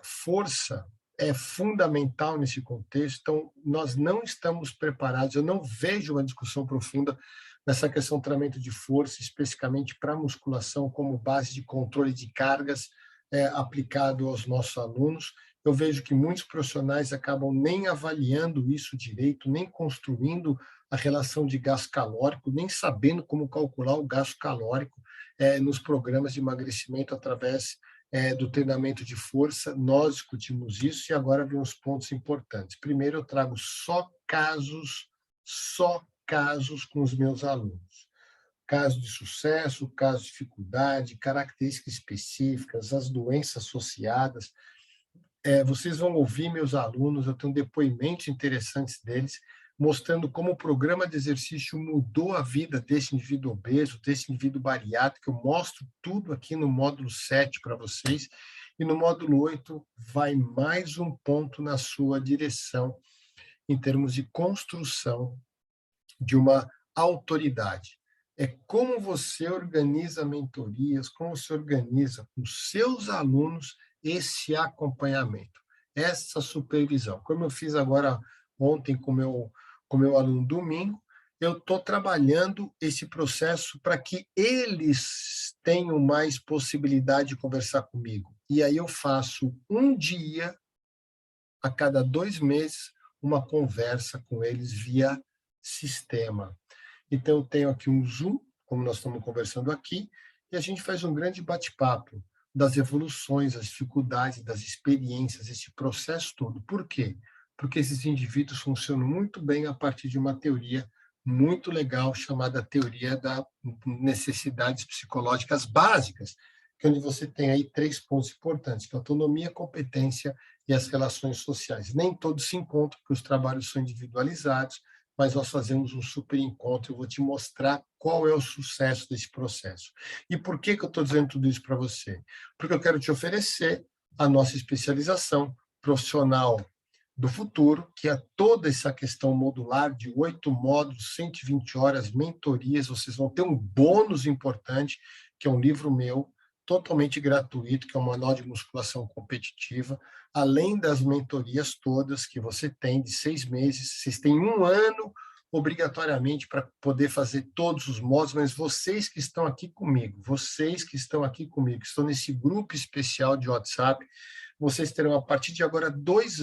força é fundamental nesse contexto, então nós não estamos preparados, eu não vejo uma discussão profunda nessa questão do treinamento de força, especificamente para musculação, como base de controle de cargas aplicado aos nossos alunos. Eu vejo que muitos profissionais acabam nem avaliando isso direito, nem construindo a relação de gasto calórico, nem sabendo como calcular o gasto calórico nos programas de emagrecimento através do treinamento de força. Nós discutimos isso e agora vem os pontos importantes. Primeiro, eu trago só casos com os meus alunos. Caso de sucesso, caso de dificuldade, características específicas, as doenças associadas. Vocês vão ouvir meus alunos, eu tenho depoimentos interessantes deles, mostrando como o programa de exercício mudou a vida desse indivíduo obeso, desse indivíduo bariátrico. Eu mostro tudo aqui no módulo 7 para vocês, e no módulo 8 vai mais um ponto na sua direção, em termos de construção de uma autoridade. É como você organiza mentorias, como você organiza com seus alunos esse acompanhamento, essa supervisão. Como eu fiz agora ontem com meu aluno domingo, eu estou trabalhando esse processo para que eles tenham mais possibilidade de conversar comigo. E aí eu faço um dia, a cada 2 meses, uma conversa com eles via sistema. Então, eu tenho aqui um Zoom, como nós estamos conversando aqui, e a gente faz um grande bate-papo das evoluções, das dificuldades, das experiências, esse processo todo. Por quê? Porque esses indivíduos funcionam muito bem a partir de uma teoria muito legal chamada teoria das necessidades psicológicas básicas, que é onde você tem aí 3 pontos importantes, que é a autonomia, competência e as relações sociais. Nem todos se encontram, porque os trabalhos são individualizados, mas nós fazemos um super encontro. Eu vou te mostrar qual é o sucesso desse processo. E por que eu estou dizendo tudo isso para você? Porque eu quero te oferecer a nossa especialização profissional do futuro, que é toda essa questão modular de 8 módulos, 120 horas, mentorias. Vocês vão ter um bônus importante, que é um livro meu, totalmente gratuito, que é um manual de musculação competitiva, além das mentorias todas que você tem de 6 meses. Vocês têm 1 ano obrigatoriamente para poder fazer todos os módulos, mas vocês que estão aqui comigo, que estão nesse grupo especial de WhatsApp, vocês terão, a partir de agora, 2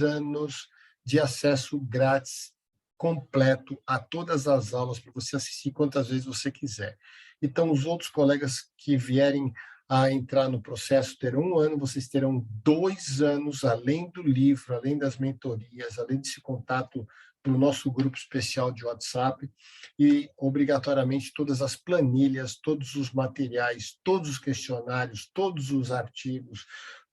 anos de acesso grátis completo a todas as aulas, para você assistir quantas vezes você quiser. Então, os outros colegas que vierem a entrar no processo terão 1 ano, vocês terão 2 anos, além do livro, além das mentorias, além desse contato pelo nosso grupo especial de WhatsApp, e obrigatoriamente todas as planilhas, todos os materiais, todos os questionários, todos os artigos,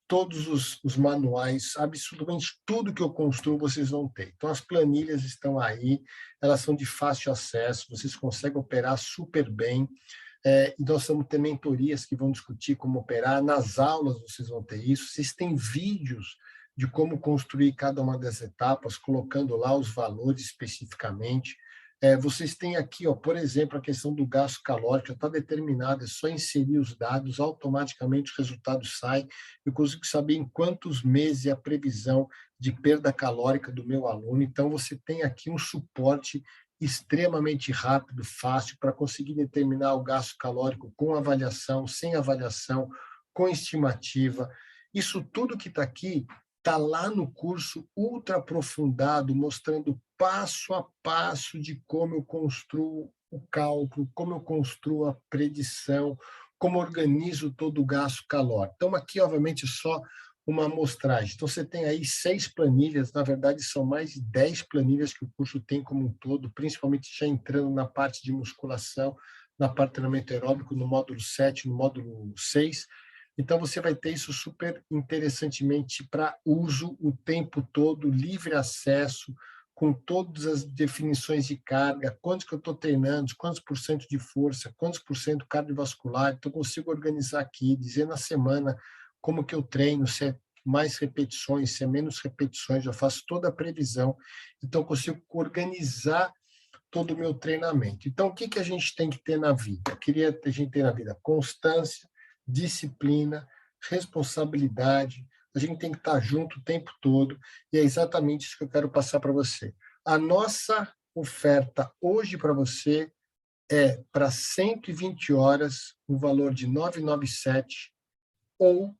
todos os manuais, absolutamente tudo que eu construo vocês vão ter. Então, as planilhas estão aí, elas são de fácil acesso, vocês conseguem operar super bem. E nós vamos ter mentorias que vão discutir como operar. Nas aulas vocês vão ter isso. Vocês têm vídeos de como construir cada uma das etapas, colocando lá os valores especificamente. Vocês têm aqui, ó, por exemplo, a questão do gasto calórico, já está determinado, é só inserir os dados, automaticamente os resultados saem. Eu consigo saber em quantos meses é a previsão de perda calórica do meu aluno. Então, você tem aqui um suporte extremamente rápido, fácil, para conseguir determinar o gasto calórico com avaliação, sem avaliação, com estimativa. Isso tudo que está aqui está lá no curso ultra aprofundado, mostrando passo a passo de como eu construo o cálculo, como eu construo a predição, como organizo todo o gasto calórico. Então, aqui, obviamente, só uma amostragem. Então, você tem aí 6 planilhas, na verdade, são mais de 10 planilhas que o curso tem como um todo, principalmente já entrando na parte de musculação, na parte de treinamento aeróbico, no módulo 7, no módulo 6. Então, você vai ter isso super interessantemente para uso o tempo todo, livre acesso, com todas as definições de carga, quantos que eu estou treinando, quantos por cento de força, quantos por cento cardiovascular, então eu consigo organizar aqui, dizer na semana como que eu treino, se é mais repetições, se é menos repetições, eu faço toda a previsão, então eu consigo organizar todo o meu treinamento. Então, o que, que a gente tem que ter na vida? Eu queria que a gente tenha na vida constância, disciplina, responsabilidade, a gente tem que estar junto o tempo todo, e é exatamente isso que eu quero passar para você. A nossa oferta hoje para você é para 120 horas, o valor de 997 ou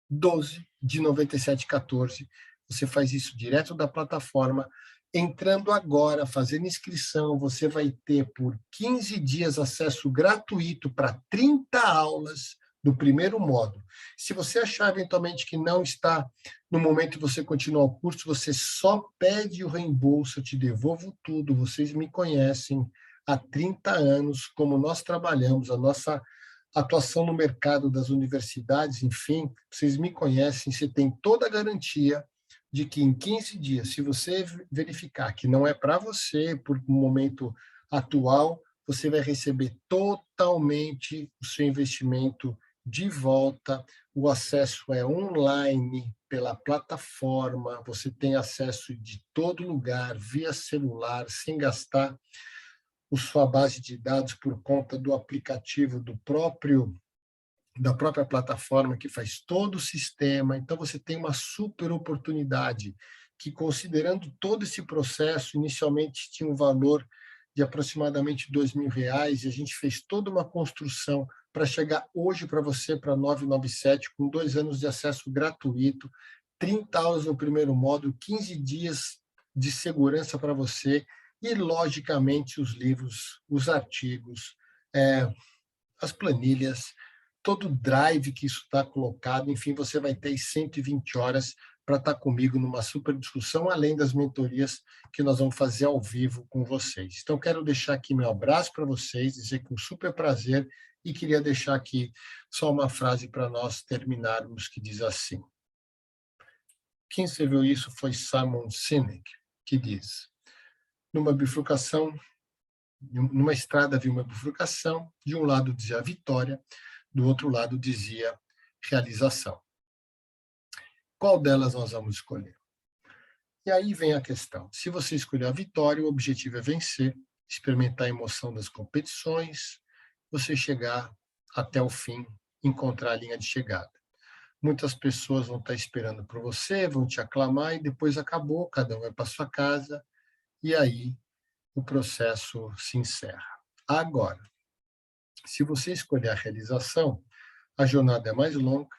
12 de 97,14. Você faz isso direto da plataforma. Entrando agora, fazendo inscrição, você vai ter por 15 dias acesso gratuito para 30 aulas do primeiro módulo. Se você achar eventualmente que não está no momento de você continuar o curso, você só pede o reembolso, eu te devolvo tudo. Vocês me conhecem há 30 anos, como nós trabalhamos, a nossa atuação no mercado das universidades, enfim, vocês me conhecem, você tem toda a garantia de que em 15 dias, se você verificar que não é para você, por um momento atual, você vai receber totalmente o seu investimento de volta, o acesso é online pela plataforma, você tem acesso de todo lugar, via celular, sem gastar sua base de dados por conta do aplicativo da própria plataforma que faz todo o sistema. Então você tem uma super oportunidade que, considerando todo esse processo, inicialmente tinha um valor de aproximadamente R$ 2.000 e a gente fez toda uma construção para chegar hoje para você para 997 com 2 anos de acesso gratuito, 30 aulas no primeiro módulo, 15 dias de segurança para você e, logicamente, os livros, os artigos, as planilhas, todo o drive que isso está colocado, enfim, você vai ter 120 horas para estar comigo numa super discussão, além das mentorias que nós vamos fazer ao vivo com vocês. Então, quero deixar aqui meu abraço para vocês, dizer que é um super prazer, e queria deixar aqui só uma frase para nós terminarmos, que diz assim. Quem escreveu isso foi Simon Sinek, que diz: numa bifurcação, numa estrada havia uma bifurcação, de um lado dizia vitória, do outro lado dizia realização. Qual delas nós vamos escolher? E aí vem a questão. Se você escolher a vitória, o objetivo é vencer, experimentar a emoção das competições, você chegar até o fim, encontrar a linha de chegada. Muitas pessoas vão estar esperando por você, vão te aclamar e depois acabou, cada um vai para sua casa e aí o processo se encerra. Agora, se você escolher a realização, a jornada é mais longa,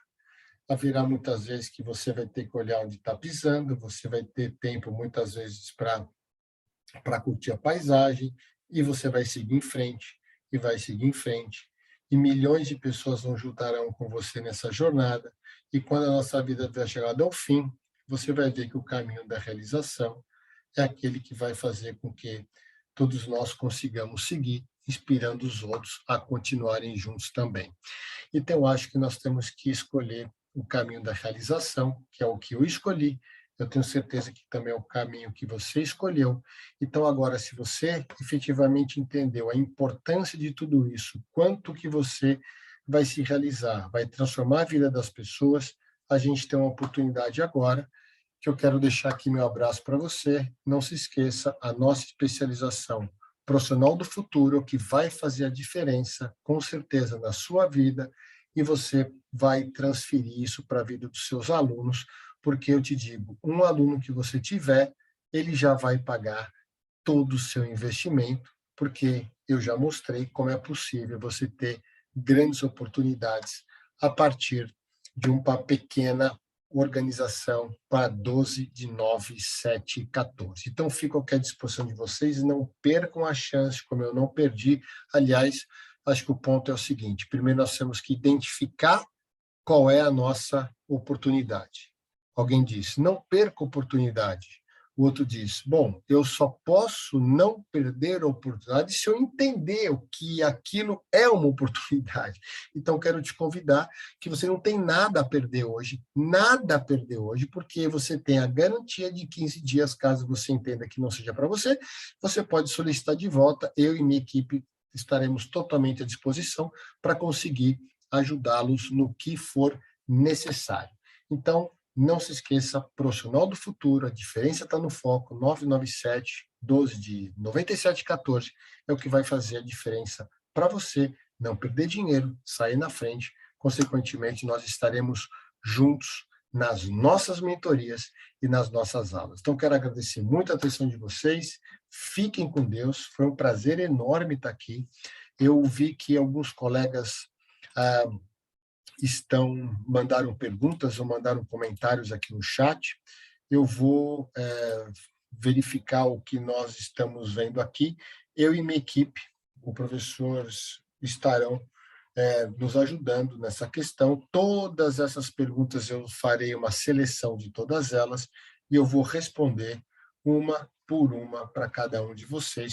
haverá muitas vezes que você vai ter que olhar onde está pisando, você vai ter tempo muitas vezes para curtir a paisagem, e você vai seguir em frente, e vai seguir em frente, e milhões de pessoas vão juntarão com você nessa jornada, e quando a nossa vida tiver chegado ao fim, você vai ver que o caminho da realização é aquele que vai fazer com que todos nós consigamos seguir, inspirando os outros a continuarem juntos também. Então, eu acho que nós temos que escolher o caminho da realização, que é o que eu escolhi. Eu tenho certeza que também é o caminho que você escolheu. Então, agora, se você efetivamente entendeu a importância de tudo isso, quanto que você vai se realizar, vai transformar a vida das pessoas, a gente tem uma oportunidade agora, que eu quero deixar aqui meu abraço para você. Não se esqueça, a nossa especialização profissional do futuro, é o que vai fazer a diferença, com certeza, na sua vida, e você vai transferir isso para a vida dos seus alunos, porque eu te digo, um aluno que você tiver, ele já vai pagar todo o seu investimento, porque eu já mostrei como é possível você ter grandes oportunidades a partir de uma pequena organização para 12 de 9, 7 e 14. Então, fico aqui à disposição de vocês, não percam a chance, como eu não perdi. Aliás, acho que o ponto é o seguinte: primeiro nós temos que identificar qual é a nossa oportunidade. Alguém disse, não perca a oportunidade. O outro diz, bom, eu só posso não perder a oportunidade se eu entender o que aquilo é uma oportunidade. Então, quero te convidar que você não tem nada a perder hoje, nada a perder hoje, porque você tem a garantia de 15 dias, caso você entenda que não seja para você, você pode solicitar de volta, eu e minha equipe estaremos totalmente à disposição para conseguir ajudá-los no que for necessário. Então, não se esqueça, profissional do futuro, a diferença está no foco, 997 12 de 9714 é o que vai fazer a diferença para você não perder dinheiro, sair na frente. Consequentemente, nós estaremos juntos nas nossas mentorias e nas nossas aulas. Então, quero agradecer muito a atenção de vocês. Fiquem com Deus. Foi um prazer enorme estar aqui. Eu vi que alguns colegas mandaram perguntas ou mandaram comentários aqui no chat. Eu vou verificar o que nós estamos vendo aqui. Eu e minha equipe, o professor, estarão nos ajudando nessa questão. Todas essas perguntas eu farei uma seleção de todas elas e eu vou responder uma por uma para cada um de vocês.